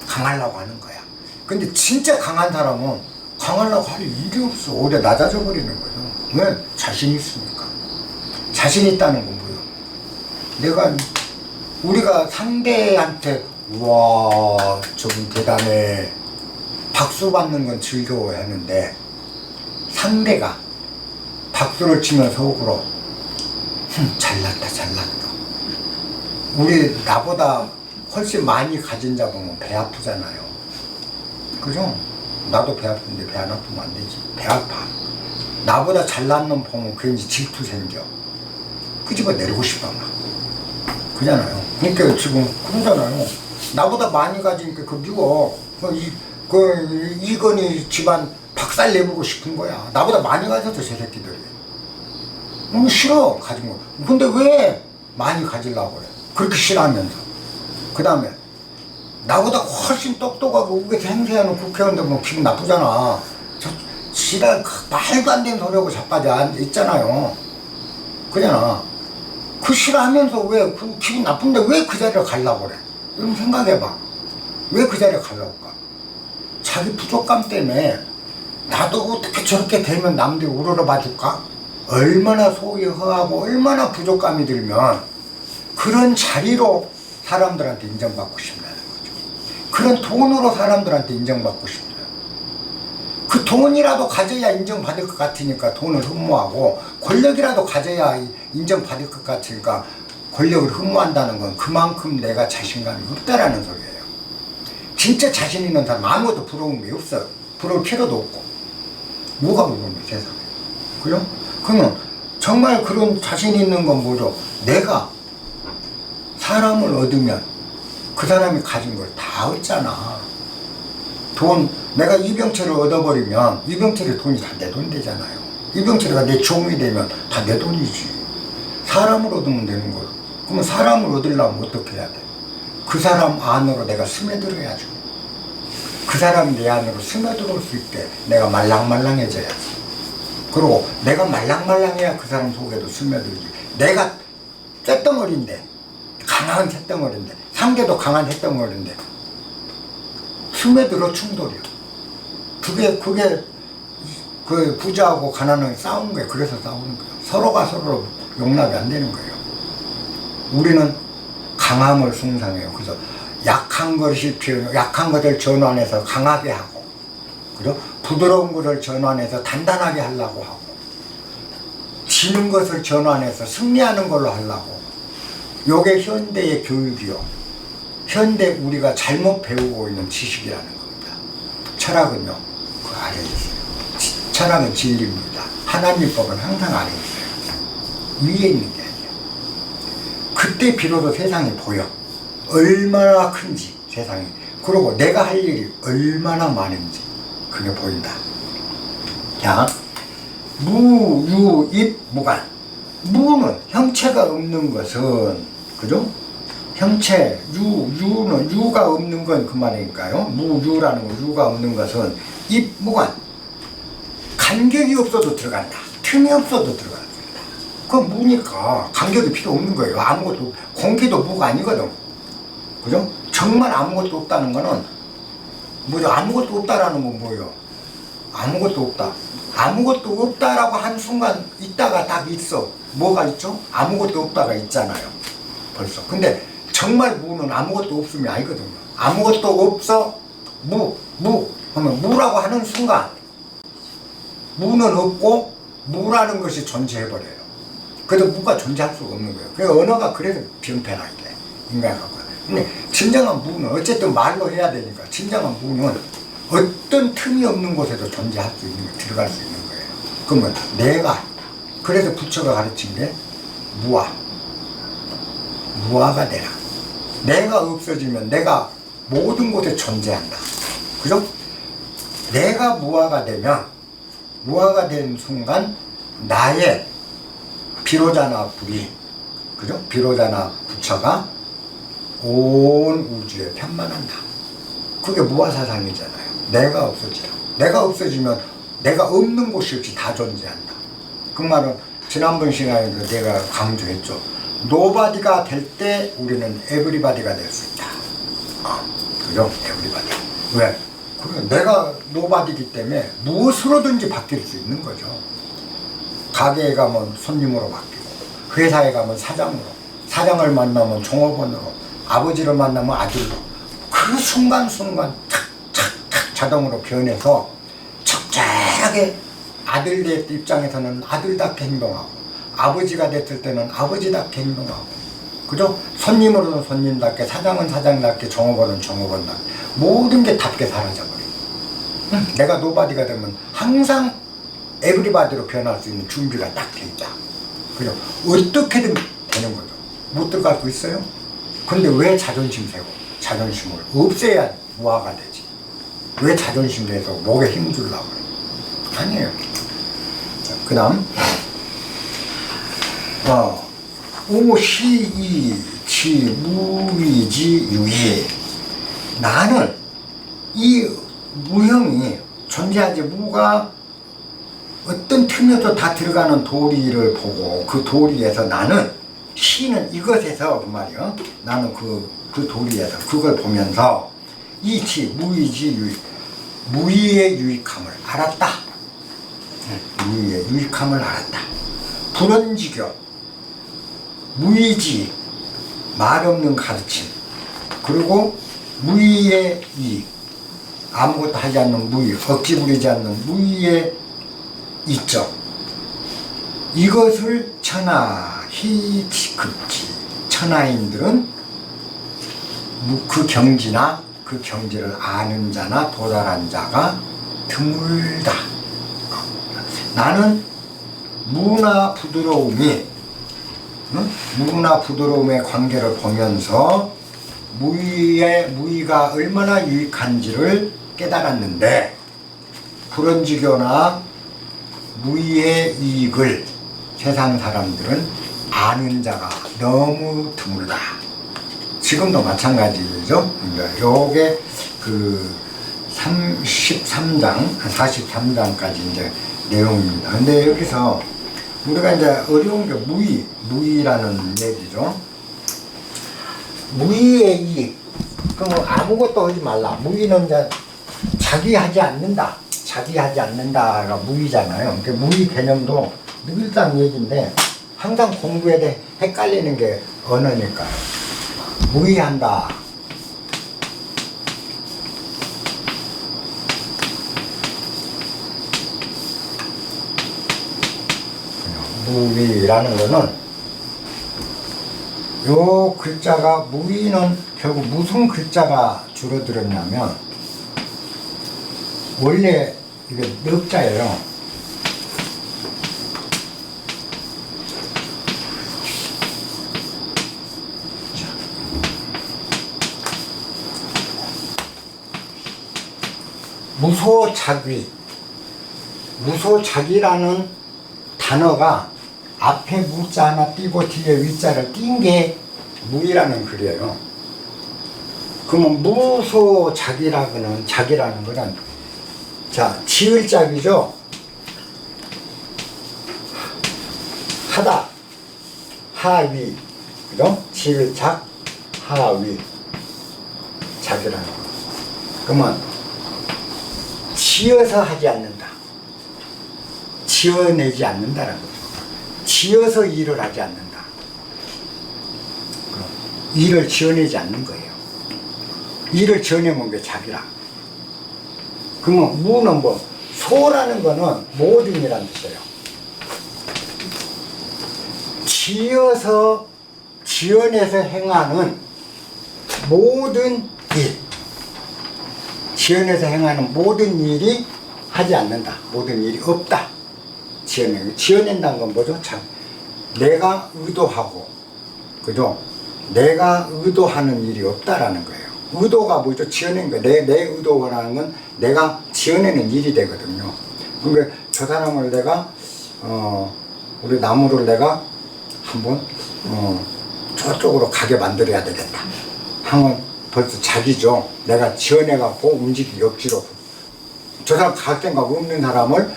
강하려고 하는 거야. 근데 진짜 강한 사람은 강하려고 할 일이 없어. 오히려 낮아져 버리는 거죠. 왜? 자신 있으니까. 자신 있다는 건 뭐예요? 우리가 상대한테 와, 좀 대단해. 박수 받는 건 즐거워 하는데 상대가 박수를 치면 속으로 잘났다 잘났다. 우리 나보다 훨씬 많이 가진 자 보면 배 아프잖아요. 그죠? 나도 배 아픈데 배 안 아프면 안 되지. 배 아파. 나보다 잘난 놈 보면 괜히 질투 생겨. 그 집어 내리고 싶어 막. 그잖아요. 그러니까 지금 그러잖아요. 나보다 많이 가지니까 그 미워. 이건희 집안 박살 내보고 싶은 거야. 나보다 많이 가져서 제 새끼들이. 너무 싫어 가진 거. 근데 왜 많이 가지려고 그래? 그렇게 싫어하면서. 그 다음에 나보다 훨씬 똑똑하고 우리가 행세하는 국회의원들 보면 기분 나쁘잖아. 지랄 말도 안 되는 소리하고 자빠져 있잖아요. 그잖아. 그 싫어하면서 왜 기분 나쁜데 왜 그 자리를 가려고 그래? 좀 생각해봐. 왜 그 자리에 가려고 가? 자기 부족감 때문에 나도 어떻게 저렇게 되면 남들이 우러러봐 줄까? 얼마나 속이 허하고 얼마나 부족감이 들면 그런 자리로 사람들한테 인정받고 싶다는 거죠. 그런 돈으로 사람들한테 인정받고 싶어요. 그 돈이라도 가져야 인정받을 것 같으니까 돈을 흠모하고 권력이라도 가져야 인정받을 것 같으니까 권력을 흠모한다는 건 그만큼 내가 자신감이 없다라는 소리예요. 진짜 자신 있는 사람 아무것도 부러운 게 없어요. 부러울 필요도 없고. 뭐가 부러운 거야 세상에. 그죠? 그러면 정말 그런 자신 있는 건 뭐죠? 내가 사람을 얻으면 그 사람이 가진 걸 다 얻잖아. 내가 이병철을 얻어버리면 이병철의 돈이 다 내 돈 되잖아요. 이병철이가 내 종이 되면 다 내 돈이지. 사람을 얻으면 되는 걸. 그러면 사람을 얻으려면 어떻게 해야 돼? 그 사람 안으로 내가 스며들어야죠. 그 사람이 내 안으로 스며들어올 수 있게 내가 말랑말랑해져야지. 그리고 내가 말랑말랑해야 그 사람 속에도 스며들지. 내가 쇳덩어리인데, 강한 쇳덩어리인데, 상대도 강한 쇳덩어리인데 스며들어 충돌이요. 그게 그 부자하고 가난하게 싸우는 거예요. 그래서 싸우는 거예요. 서로가 서로 용납이 안 되는 거예요. 우리는 강함을 숭상해요. 그래서 약한 것을 전환해서 강하게 하고, 그죠? 부드러운 것을 전환해서 단단하게 하려고 하고, 지는 것을 전환해서 승리하는 걸로 하려고. 요게 현대의 교육이요. 현대 우리가 잘못 배우고 있는 지식이라는 겁니다. 철학은요. 아래에 있어요. 천하는 진리입니다. 하나님 법은 항상 아래에 있어요. 위에 있는 게 아니에요. 그때 비로소 세상이 보여. 얼마나 큰지 세상이. 그리고 내가 할 일이 얼마나 많은지 그게 보인다. 자, 무, 유, 입, 무관. 무는 형체가 없는 것은, 그죠? 형체, 유는 유가 없는 건 그 말이니까요. 무유라는 거, 유가 없는 것은 입, 무관. 간격이 없어도 들어간다. 틈이 없어도 들어간다. 그건 무니까 간격이 필요 없는 거예요. 아무것도, 공기도 무가 아니거든. 그죠? 정말 아무것도 없다는 거는, 뭐죠? 아무것도 없다라는 건 뭐예요? 아무것도 없다. 아무것도 없다라고 한 순간 있다가 딱 있어. 뭐가 있죠? 아무것도 없다가 있잖아요. 벌써. 근데 정말 무는 아무것도 없음이 아니거든요. 아무것도 없어. 무 하면 무라고 하는 순간 무는 없고 무라는 것이 존재해버려요. 그래도 무가 존재할 수가 없는 거예요. 그 언어가 그래서 병폐나 이게 인간하고. 근데 진정한 무는 어쨌든 말로 해야 되니까 진정한 무는 어떤 틈이 없는 곳에도 존재할 수 있는 거, 들어갈 수 있는 거예요. 그러면 내가, 그래서 부처가 가르친 게 무아가 되라. 내가 없어지면 내가 모든 곳에 존재한다. 그죠? 내가 무아가 되면, 무아가 된 순간 나의 비로자나 불이, 그죠? 비로자나 부처가 온 우주에 편만한다. 그게 무아사상이잖아요. 내가 없어지라. 내가 없어지면 내가 없는 곳이 없이 다 존재한다. 그 말은 지난번 시간에도 내가 강조했죠. 노바디가 될 때 우리는 에브리바디가 될 수 있다. 그죠? 에브리바디. 왜? 그래, 내가 노바디이기 때문에 무엇으로든지 바뀔 수 있는 거죠. 가게에 가면 손님으로 바뀌고, 회사에 가면 사장으로, 사장을 만나면 종업원으로, 아버지를 만나면 아들로, 그 순간순간 탁탁탁 자동으로 변해서 적절하게 아들의 입장에서는 아들답게 행동하고, 아버지가 됐을 때는 아버지답게 행동하고, 그죠? 손님으로는 손님답게, 사장은 사장답게, 종업원은 종업원답게, 모든 게 답게 사라져버려요. 내가 노바디가 되면 항상 에브리바디로 변할 수 있는 준비가 딱 돼 있다. 그죠? 어떻게든 되는 거죠. 못 들어갈 수 있어요? 근데 왜 자존심 세고 자존심을 없애야 무아가 되지? 왜 자존심 내서 목에 힘 주려고 그래? 아니에요. 그 다음 오시이치 무위지 유이. 나는 이 무형이 존재하지, 무가 어떤 틈에도 다 들어가는 도리를 보고 그 도리에서 나는, 시는 이것에서 그 말이요, 나는 그 도리에서 그걸 보면서 이치 무위지 유익, 무위의 유익함을 알았다. 무위의 유익함을 알았다. 불언지교, 무위지, 말 없는 가르침, 그리고 무위의 이익, 아무것도 하지 않는 무위, 억지 부리지 않는 무위의 이점, 이것을 천하 희치급지, 천하인들은 그 경지나 그 경지를 아는 자나 도달한 자가 드물다. 나는 무나 부드러움이, 무나 부드러움의 관계를 보면서 무의가 얼마나 유익한지를 깨달았는데, 불언지교나 무의의 이익을 세상 사람들은 아는 자가 너무 드물다. 지금도 마찬가지죠. 요게 그 33장, 43장까지 이제 내용입니다. 근데 여기서 우리가 이제 어려운 게 무의라는 얘기죠. 무의의 이익. 그럼 아무것도 하지 말라. 무의는 이제 자기 하지 않는다가 무의잖아요. 그러니까 무의 개념도 늘상 얘기인데 항상 공부에 대해 헷갈리는 게 언어니까요. 무의한다. 무의라는 거는, 요 글자가, 무의는 결국 무슨 글자가 줄어들었냐면, 원래 이게 넉자예요. 무소작위. 무소작위라는 단어가 앞에 무자 하나 띄고 뒤에 위자를 띈 게 무이라는 글이에요. 그러면 무소작위라는 작이라는 거는 자 지을 작이죠. 하다 하위 그죠? 지을 작 하위 작이라는 거. 그러면 지어서 하지 않는다. 지어내지 않는다라는 거죠. 지어서 일을 하지 않는다. 일을 지어내지 않는 거예요. 일을 지어내면 게 작이라. 그러면 무는 뭐 소라는 거는 모든이라는 뜻이에요. 지어서 지어내서 행하는 모든 일. 지어내서 행하는 모든 일이 하지 않는다. 모든 일이 없다. 지어낸다는 건 뭐죠? 참, 내가 의도하고, 그죠? 내가 의도하는 일이 없다라는 거예요. 의도가 뭐죠? 지어낸 거. 내 의도라는 건 내가 지어내는 일이 되거든요. 그러니까 저 사람을 내가, 우리 나무를 내가 한번, 저쪽으로 가게 만들어야 되겠다. 하면 벌써 자기죠. 내가 지어내갖고 움직이기 억지로. 저 사람 갈 생각 없는 사람을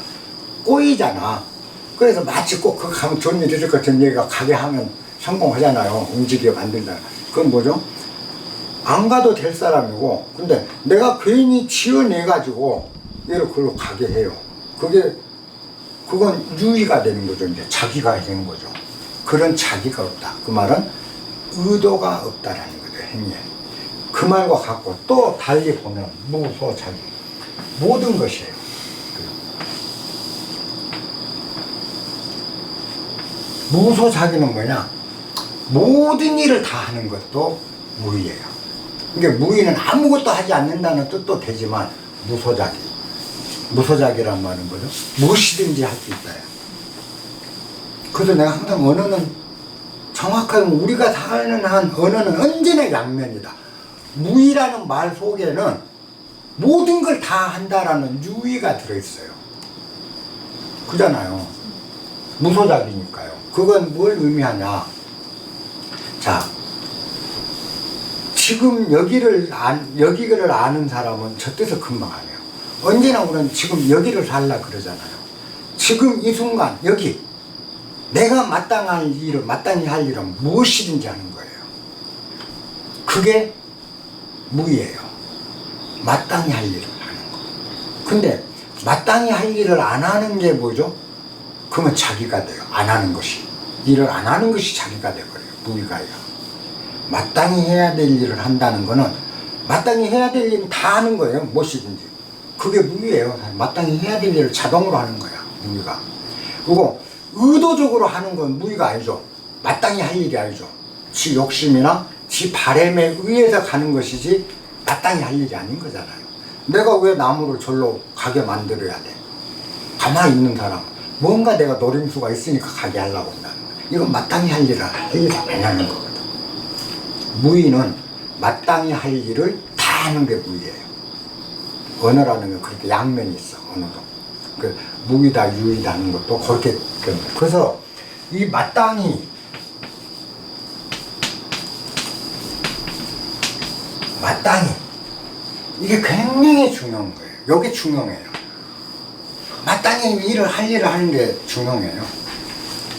꼬이잖아. 그래서 마치 꼭 그거 가면 좋은 일이 있을 것 같은 얘기가 가게 하면 성공하잖아요. 움직여 만든다. 그건 뭐죠? 안 가도 될 사람이고, 근데 내가 괜히 지어내가지고 얘를 그걸로 가게 해요. 그건 유의가 되는 거죠. 이제 자기가 되는 거죠. 그런 자기가 없다. 그 말은 의도가 없다라는 거죠. 행위에. 그 말과 같고 또 달리 보면 무소작위. 모든 것이에요. 무소작위는 뭐냐? 모든 일을 다 하는 것도 무의예요. 그러니까 무의는 아무것도 하지 않는다는 뜻도 되지만 무소작위. 무소작위란 말은 뭐죠? 무엇이든지 할 수 있다. 그래서 내가 항상 언어는 정확하게 우리가 사는 한 언어는 언제나 양면이다. 무의라는 말 속에는 모든 걸 다 한다라는 유의가 들어있어요. 그잖아요. 무소작이니까요. 그건 뭘 의미하냐. 자, 지금 여기를 아는 사람은 저 뜻을 금방 알아요. 언제나 우리는 지금 여기를 살라 그러잖아요. 지금 이 순간 여기 내가 마땅히 할 일은 무엇이든지 하는 거예요. 그게 무의예요. 마땅히 할 일을 하는 거. 근데 마땅히 할 일을 안 하는 게 뭐죠? 그러면 자기가 돼요. 안 하는 것이. 일을 안 하는 것이 자기가 돼버려요. 무의가요. 마땅히 해야 될 일을 한다는 거는 마땅히 해야 될 일은 다 하는 거예요. 무엇이든지. 그게 무의예요. 마땅히 해야 될 일을 자동으로 하는 거야. 무의가. 그리고 의도적으로 하는 건 무의가 아니죠. 마땅히 할 일이 아니죠. 지 욕심이나 지 바람에 의해서 가는 것이지 마땅히 할 일이 아닌 거잖아요. 내가 왜 나무를 절로 가게 만들어야 돼? 가만히 있는 사람. 뭔가 내가 노림수가 있으니까 가게 하려고 한다는 거야. 이건 마땅히 할 일을 안 하는 거거든. 무의는 마땅히 할 일을 다 하는 게 무의예요. 언어라는 건 그렇게 양면이 있어. 언어도. 그 무의다 유의다는 것도 그렇게. 그래서 이 마땅히 이게 굉장히 중요한 거예요. 이게 중요해요. 마땅히 할 일을 하는 게 중요해요.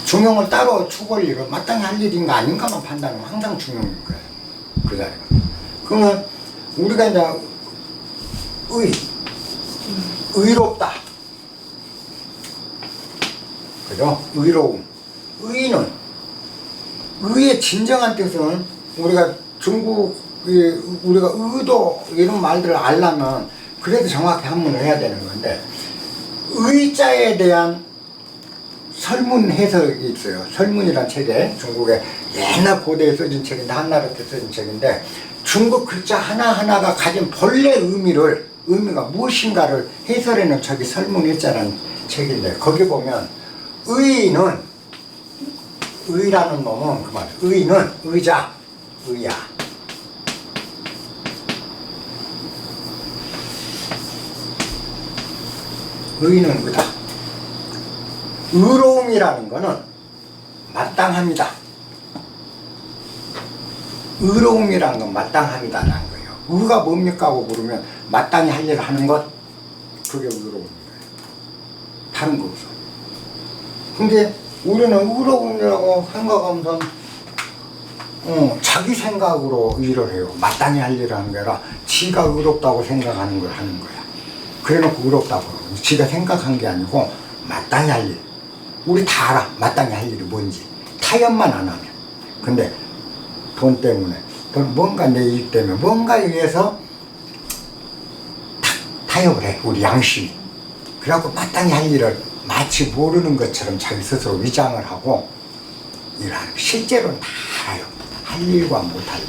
중용을 따로 추구할 일을 마땅히 할 일인가 아닌가만 판단하면 항상 중용인 거예요. 그 자리가. 그러면 우리가 이제 의롭다. 그죠? 의로움. 의의 진정한 뜻은 우리가 우리가 의도 이런 말들을 알려면 그래도 정확히 한문을 해야 되는 건데 의자에 대한 설문 해석이 있어요. 설문이란 책에 중국의 옛날 고대에 써진 책인데 한나라 때 써진 책인데 중국 글자 하나하나가 가진 본래 의미를 의미가 무엇인가를 해설해놓은 저기 설문일자라는 책인데 거기 보면 의는 의라는 놈은 그 말 의는 의자 의야 의는 의다 의로움이라는 거는 마땅합니다. 의로움이라는 건 마땅합니다라는 거예요. 의가 뭡니까 하고 물으면 마땅히 할 일을 하는 것 그게 의로움인 거예요. 다른 거 없어. 근데 우리는 의로움이라고 생각하면서 자기 생각으로 일을 해요. 마땅히 할 일을 하는 게 아니라 지가 의롭다고 생각하는 걸 하는 거야. 그래놓고 의롭다고 그러고 지가 생각한 게 아니고 마땅히 할 일. 우리 다 알아. 마땅히 할 일이 뭔지. 타협만 안 하면. 근데 돈 때문에 돈 뭔가 내 일 때문에 뭔가에 의해서 타협을 해. 우리 양심이. 그래갖고 마땅히 할 일을 마치 모르는 것처럼 자기 스스로 위장을 하고 일하는 실제로는 다 알아요. 할 일과 못할 일.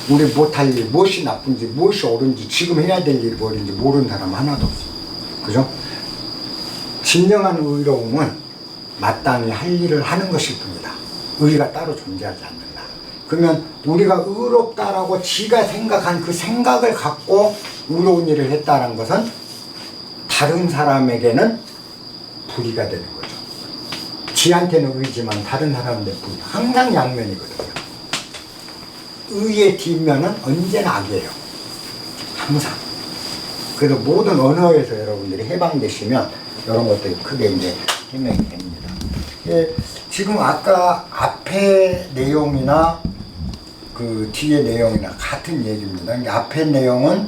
우리 못할 일, 무엇이 나쁜지, 무엇이 옳은지, 지금 해야 될 일이 뭐인지 모르는 사람 하나도 없어. 그죠? 진정한 의로움은 마땅히 할 일을 하는 것일 뿐이다. 의가 따로 존재하지 않는다. 그러면 우리가 의롭다라고 지가 생각한 그 생각을 갖고 의로운 일을 했다는 것은 다른 사람에게는 불의가 되는 거죠. 지한테는 의지만 다른 사람한테 불의. 항상 양면이거든요. 의의 뒷면은 언제나 악이에요. 항상. 그래서 모든 언어에서 여러분들이 해방되시면 이런 것들이 크게 이제 해명이 됩니다. 예, 지금 아까 앞에 내용이나 그 뒤에 내용이나 같은 얘기입니다. 앞에 내용은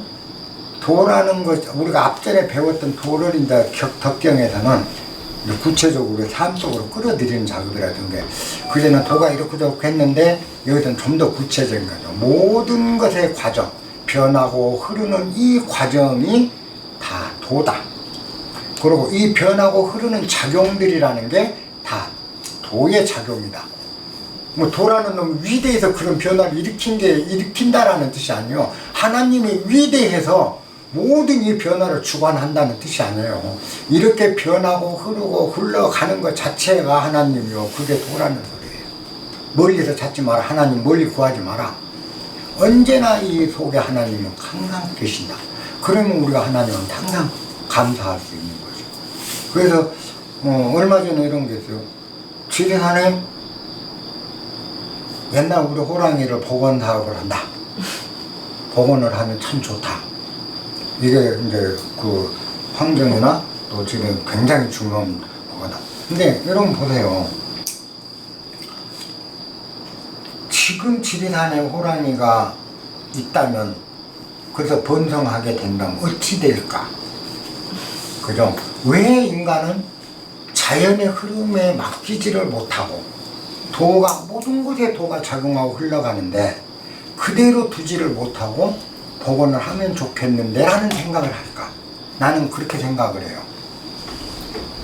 도라는 것, 우리가 앞전에 배웠던 도를 이제 덕경에서는 구체적으로 삶 속으로 끌어들이는 작업이라든가 그전에는 도가 이렇게 저렇게 했는데 여기서는 좀 더 구체적인 거죠. 모든 것의 과정, 변하고 흐르는 이 과정이 다 도다. 그리고 이 변하고 흐르는 작용들이라는 게 다 도의 작용이다. 뭐 도라는 놈 위대해서 그런 변화를 일으킨다라는 뜻이 아니에요. 하나님이 위대해서 모든 이 변화를 주관한다는 뜻이 아니에요. 이렇게 변하고 흐르고 흘러가는 것 자체가 하나님이요. 그게 도라는 소리예요. 멀리서 찾지 마라. 하나님 멀리 구하지 마라. 언제나 이 속에 하나님은 항상 계신다. 그러면 우리가 하나님은 항상 감사할 수 있는 거죠. 그래서 얼마 전에 이런 게 있어요. 지리산에 옛날 우리 호랑이를 복원 사업을 한다. 복원을 하면 참 좋다. 이게 이제 그 환경이나 또 지금 굉장히 중요한 거다. 근데 여러분 보세요. 지금 지리산에 호랑이가 있다면 그래서 번성하게 된다면 어찌 될까? 그죠? 왜 인간은 자연의 흐름에 맡기지를 못하고 도가 모든 곳에 도가 작용하고 흘러가는데 그대로 두지를 못하고 복원을 하면 좋겠는데 라는 생각을 할까? 나는 그렇게 생각을 해요.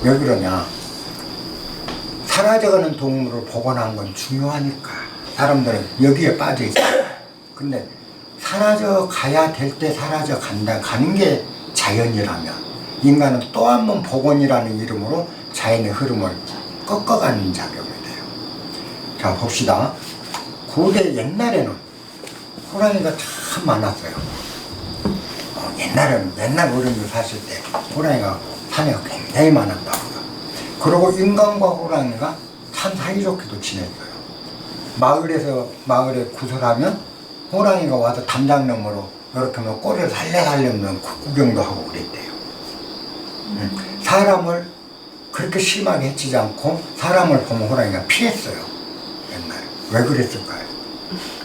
왜 그러냐? 사라져가는 동물을 복원한 건 중요하니까 사람들은 여기에 빠져 있어요. 근데 사라져 가야 될 때 사라져 가는 게 자연이라면 인간은 또 한 번 복원이라는 이름으로 자연의 흐름을 꺾어가는 작용이 돼요. 자 봅시다. 고대 옛날에는 호랑이가 참 많았어요. 옛날 어른들 사실 때 호랑이가 산에 굉장히 많았다고요. 그리고 인간과 호랑이가 참 사이좋게도 지냈어요. 마을에 구설하면 호랑이가 와서 담장너머로 이렇게 하면 꼬리를 살려면 구경도 하고 그랬대요. 사람을 그렇게 심하게 해치지 않고 사람을 보면 호랑이가 피했어요. 옛날에. 왜 그랬을까요?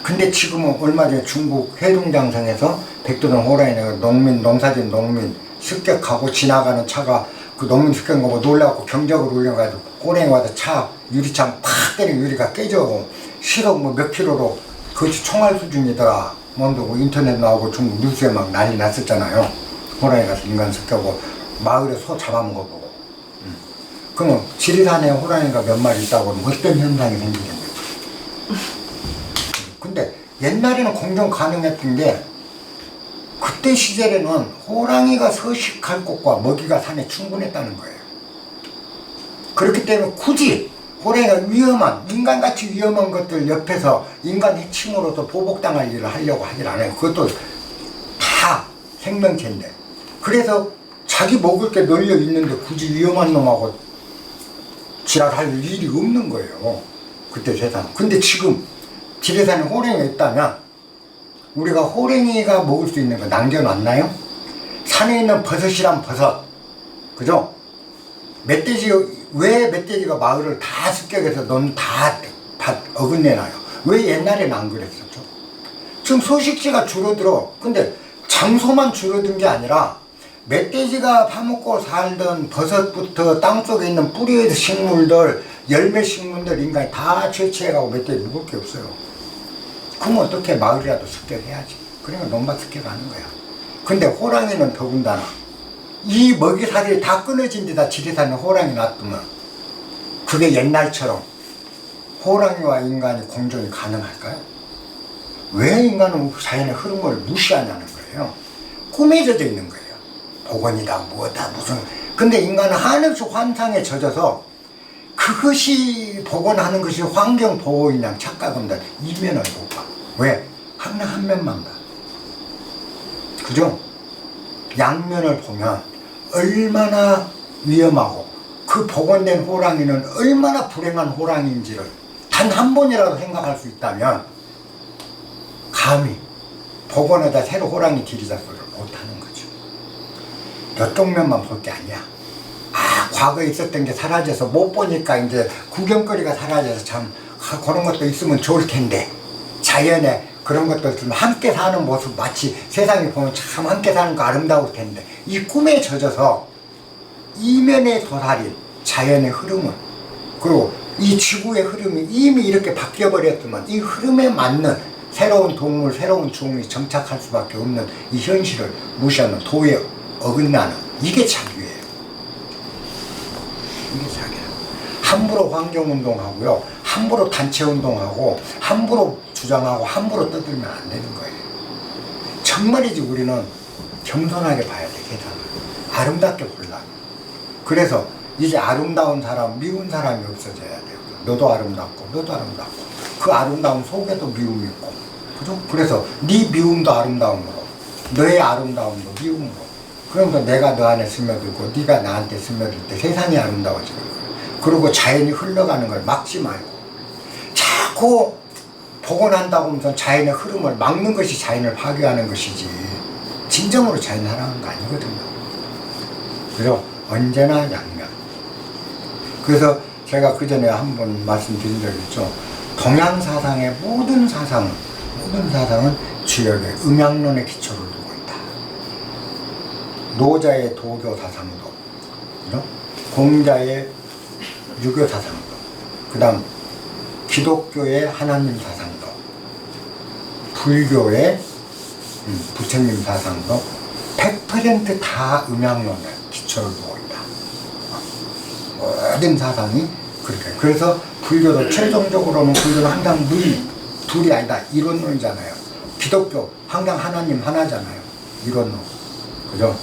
근데 지금은 얼마 전에 중국 해룡장성에서 백두산 호랑이가 농사진 농민 습격하고 지나가는 차가 그 농민 습격한 거 보고 놀라고 경적을 울려가지고 호랑이 와서 유리창 팍 때리고 유리가 깨져 시속 뭐 몇 킬로로 그것이 총알 수준이더라. 뭔도 인터넷 나오고 중국 뉴스에 막 난리 났었잖아요. 호랑이 가서 인간 습격하고 마을에 소 잡아먹어 보고. 그러면 지리산에 호랑이가 몇 마리 있다고 하면 어떤 현상이 생기겠냐고. 근데 옛날에는 공정 가능했던 게 그때 시절에는 호랑이가 서식할 곳과 먹이가 산에 충분했다는 거예요. 그렇기 때문에 굳이 호랑이가 위험한, 인간같이 위험한 것들 옆에서 인간 해침으로도 보복당할 일을 하려고 하질 않아요. 그것도 다 생명체인데. 그래서 자기 먹을 게 널려 있는데 굳이 위험한 놈하고 지랄할 일이 없는 거예요. 그때 세상. 근데 지금 지리산에 호랑이가 있다면 우리가 호랑이가 먹을 수 있는 거 남겨놨나요? 산에 있는 버섯이란 버섯, 그죠? 왜 멧돼지가 마을을 다 습격해서 넌 다 어긋내나요? 왜 옛날에는 안 그랬었죠? 지금 소식지가 줄어들어. 근데 장소만 줄어든 게 아니라 멧돼지가 파먹고 살던 버섯부터 땅속에 있는 뿌리 식물들, 열매 식물들 인간이 다 채취해가고 멧돼지 먹을 게 없어요. 그럼 어떻게 마을이라도 습격해야지. 그러니까 논밭 습격하는 거야. 근데 호랑이는 더군다나 이 먹이사슬이 다 끊어진 데다 지리산에 호랑이 놔두면 그게 옛날처럼 호랑이와 인간이 공존이 가능할까요? 왜 인간은 자연의 흐름을 무시하냐는 거예요. 꿈에 젖어 있는 거예요. 복원이다 뭐다 무슨. 근데 인간은 한없이 환상에 젖어서 그것이 복원하는 것이 환경보호인양 착각합니다. 이면을 못 봐. 왜? 항상 한 면만 봐. 그죠? 양면을 보면 얼마나 위험하고 그 복원된 호랑이는 얼마나 불행한 호랑이인지를 단 한 번이라도 생각할 수 있다면 감히 복원하다 새로 호랑이 들이다 소리를 못하는 거죠. 이쪽 면만 볼 게 아니야. 과거에 있었던 게 사라져서 못 보니까 이제 구경거리가 사라져서 참 그런 것도 있으면 좋을 텐데 자연에 그런 것들 좀 함께 사는 모습 마치 세상에 보면 참 함께 사는 거 아름다울 텐데 이 꿈에 젖어서 이면에 도달인 자연의 흐름을 그리고 이 지구의 흐름이 이미 이렇게 바뀌어버렸지만 이 흐름에 맞는 새로운 동물, 새로운 종이 정착할 수밖에 없는 이 현실을 무시하는 도에 어긋나는 이게 자유예요. 이게 자기야. 함부로 환경운동하고요, 함부로 단체운동하고, 함부로 주장하고, 함부로 떠들면 안 되는 거예요. 정말이지 우리는 겸손하게 봐야 돼, 세상을. 아름답게 보려면. 그래서 이제 아름다운 사람, 미운 사람이 없어져야 돼요. 너도 아름답고, 너도 아름답고. 그 아름다움 속에도 미움이 있고. 그죠? 그래서 네 미움도 아름다움으로, 너의 아름다움도 미움으로. 그러면서 내가 너 안에 스며들고 네가 나한테 스며들 때 세상이 아름다워지는 거예요. 그리고 자연이 흘러가는 걸 막지 말고 자꾸 복원한다고 하면서 자연의 흐름을 막는 것이 자연을 파괴하는 것이지 진정으로 자연 사랑하는 거 아니거든요. 그래서 언제나 양면. 그래서 제가 그전에 한번 말씀드린 적이 있죠. 동양 사상의 모든 사상은 주역의 음양론의 기초를 두고 있다. 노자의 도교 사상도, 공자의 유교 사상도, 그 다음 기독교의 하나님 사상도, 불교의 부처님 사상도 100% 다 음양론에 기초를 두고 있다. 모든 사상이 그렇게. 그래서 불교도 최종적으로는 불교는 항상 둘이 아니다. 이론론이잖아요. 기독교 항상 하나님 하나잖아요. 이론론. 그죠?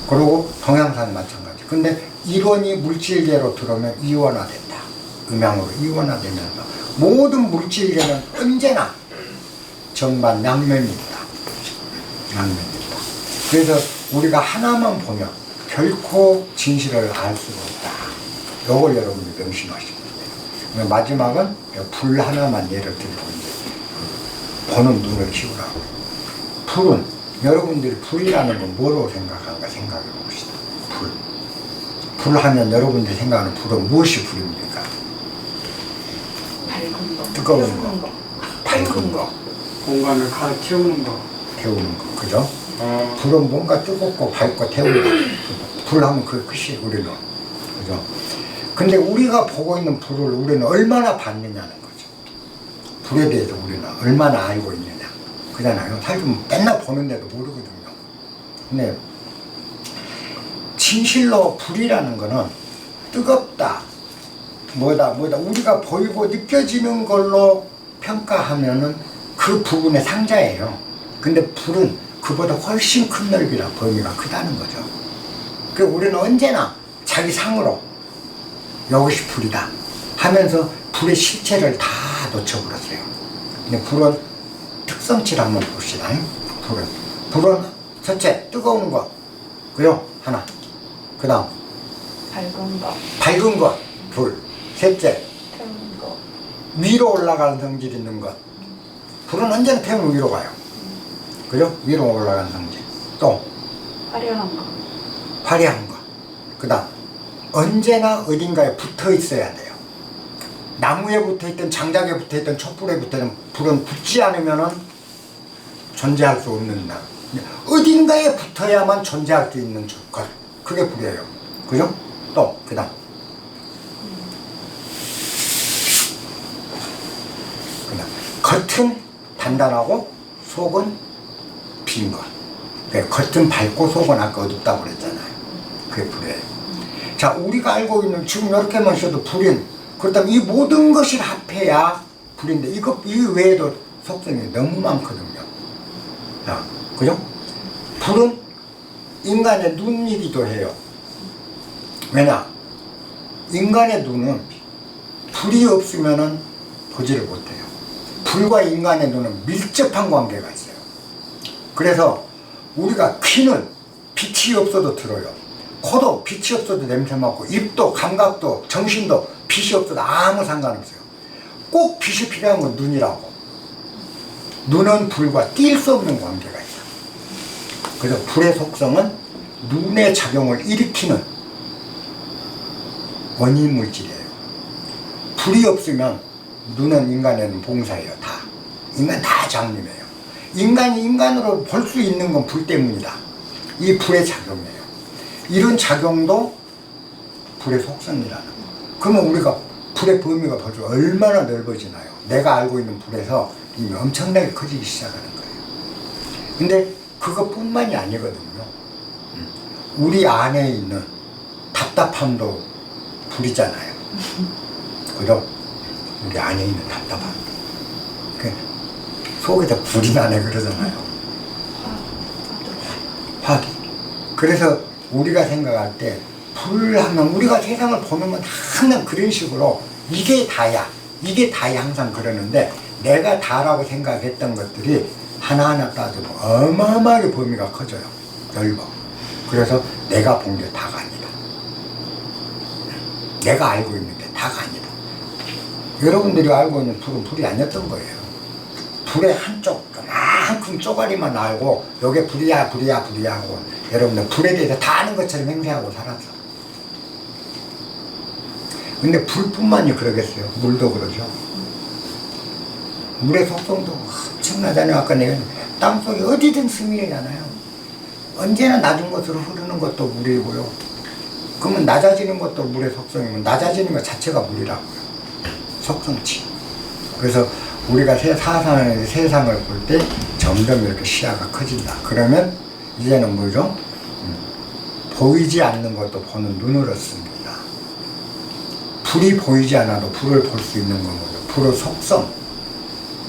그리고 동양사는 마찬가지. 근데 이론이 물질계로 들어오면 이원화된다. 음양으로 이원화되면서 모든 물질계는 언제나 정반 양면입니다. 양면입니다. 그래서 우리가 하나만 보면 결코 진실을 알 수가 없다. 요걸 여러분이 명심하시면 돼요. 마지막은 불 하나만 예를 들고 이제 보는 눈을 키우라고. 불은 여러분들이 불이라는 건 뭐로 생각하는가 생각해 봅시다. 불. 불 하면 여러분들이 생각하는 불은 무엇이 불입니까? 밝은 거. 뜨거운 거. 밝은 거. 공간을 가득 채우는 거. 태우는 거. 그죠? 불은 뭔가 뜨겁고 밝고 태우는 거. 불 하면 그게 끝이에요, 우리는. 그죠? 근데 우리가 보고 있는 불을 우리는 얼마나 봤느냐는 거죠. 불에 대해서 우리는 얼마나 알고 있느냐. 그잖아요. 사실 맨날 보는데도 모르거든요. 근데 진실로 불이라는 거는 뜨겁다, 뭐다 우리가 보이고 느껴지는 걸로 평가하면은 그 부분의 상자예요. 근데 불은 그보다 훨씬 큰 넓이라 범위가 크다는 거죠. 그 우리는 언제나 자기 상으로 이것이 불이다 하면서 불의 실체를 다 놓쳐버렸어요. 근데 불은 특성치를 한번 봅시다. 불은 첫째 뜨거운 것, 그요 하나. 그 다음 밝은 것, 불. 셋째 태우는 거. 위로 올라가는 성질 있는 것. 불은 언제나 태우는 위로 가요. 그죠? 위로 올라가는 성질. 또 화려한 거. 화려한 것. 그 다음 언제나 어딘가에 붙어 있어야 돼요. 나무에 붙어 있든 장작에 붙어 있든 촛불에 붙어 있든 불은 붙지 않으면은 존재할 수 없는 나. 어딘가에 붙어야만 존재할 수 있는 것. 그게 불이에요. 그죠? 또 그 다음 겉은 단단하고 속은 빈 것. 겉은 밝고 속은 아까 어둡다고 그랬잖아요. 그게 불이에요. 자, 우리가 알고 있는 지금 이렇게만 써도 불인. 그렇다면 이 모든 것을 합해야 불인데 이 외에도 속성이 너무 많거든요. 자, 그죠? 불은 인간의 눈이기도 해요. 왜냐? 인간의 눈은 불이 없으면은 보지를 못해요. 불과 인간의 눈은 밀접한 관계가 있어요. 그래서 우리가 귀는 빛이 없어도 들어요. 코도 빛이 없어도 냄새 맡고, 입도 감각도 정신도 빛이 없어도 아무 상관없어요. 꼭 빛이 필요한 건 눈이라고. 눈은 불과 뗄 수 없는 관계가 있어요. 그래서 불의 속성은 눈의 작용을 일으키는 원인 물질이에요. 불이 없으면 눈은 인간에는 봉사예요. 다. 인간 다 장님이에요. 인간이 인간으로 볼 수 있는 건 불 때문이다. 이 불의 작용이에요. 이런 작용도 불의 속성이라는 거예요. 그러면 우리가 불의 범위가 벌써 얼마나 넓어지나요? 내가 알고 있는 불에서 이미 엄청나게 커지기 시작하는 거예요. 근데 그것뿐만이 아니거든요. 우리 안에 있는 답답함도 불이잖아요. 그죠? 우리 안에 있는 답답함. 속에다 불이 나네 그러잖아요. 화기. 그래서 우리가 생각할 때 불하면 우리가 세상을 보는 건 항상 그런 식으로 이게 다야, 이게 다야 항상 그러는데 내가 다라고 생각했던 것들이 하나하나 따지면 어마어마하게 범위가 커져요. 넓어. 그래서 내가 본 게 다가 아니다. 내가 알고 있는 게 다가 아니다. 여러분들이 알고 있는 불은 불이 아니었던 거예요. 불의 한쪽 그만큼 쪼가리만 알고 요게 불이야 불이야 불이야 하고 여러분들 불에 대해서 다 아는 것처럼 행세하고 살았어. 근데 불뿐만이 그러겠어요. 물도 그러죠. 물의 속성도 엄청나잖아요. 아까 내가 땅속에 어디든 스며잖아요. 언제나 낮은 곳으로 흐르는 것도 물이고요. 그러면 낮아지는 것도 물의 속성이면 낮아지는 것 자체가 물이라고요. 속성치. 그래서 우리가 세상을 볼 때 점점 이렇게 시야가 커진다. 그러면 이제는 뭐죠? 보이지 않는 것도 보는 눈을 얻습니다. 불이 보이지 않아도 불을 볼 수 있는 건 뭐죠? 불의 속성.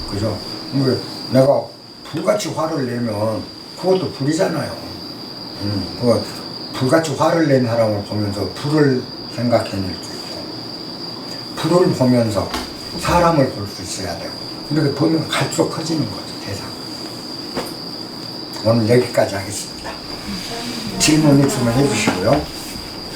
그죠? 내가 불같이 화를 내면 그것도 불이잖아요. 불같이 화를 낸 사람을 보면서 불을 생각해낼 수 있고, 불을 보면서 사람을 볼 수 있어야 되고, 이렇게 보면 갈수록 커지는 거죠, 세상. 오늘 여기까지 하겠습니다. 질문 있으면 해주시고요.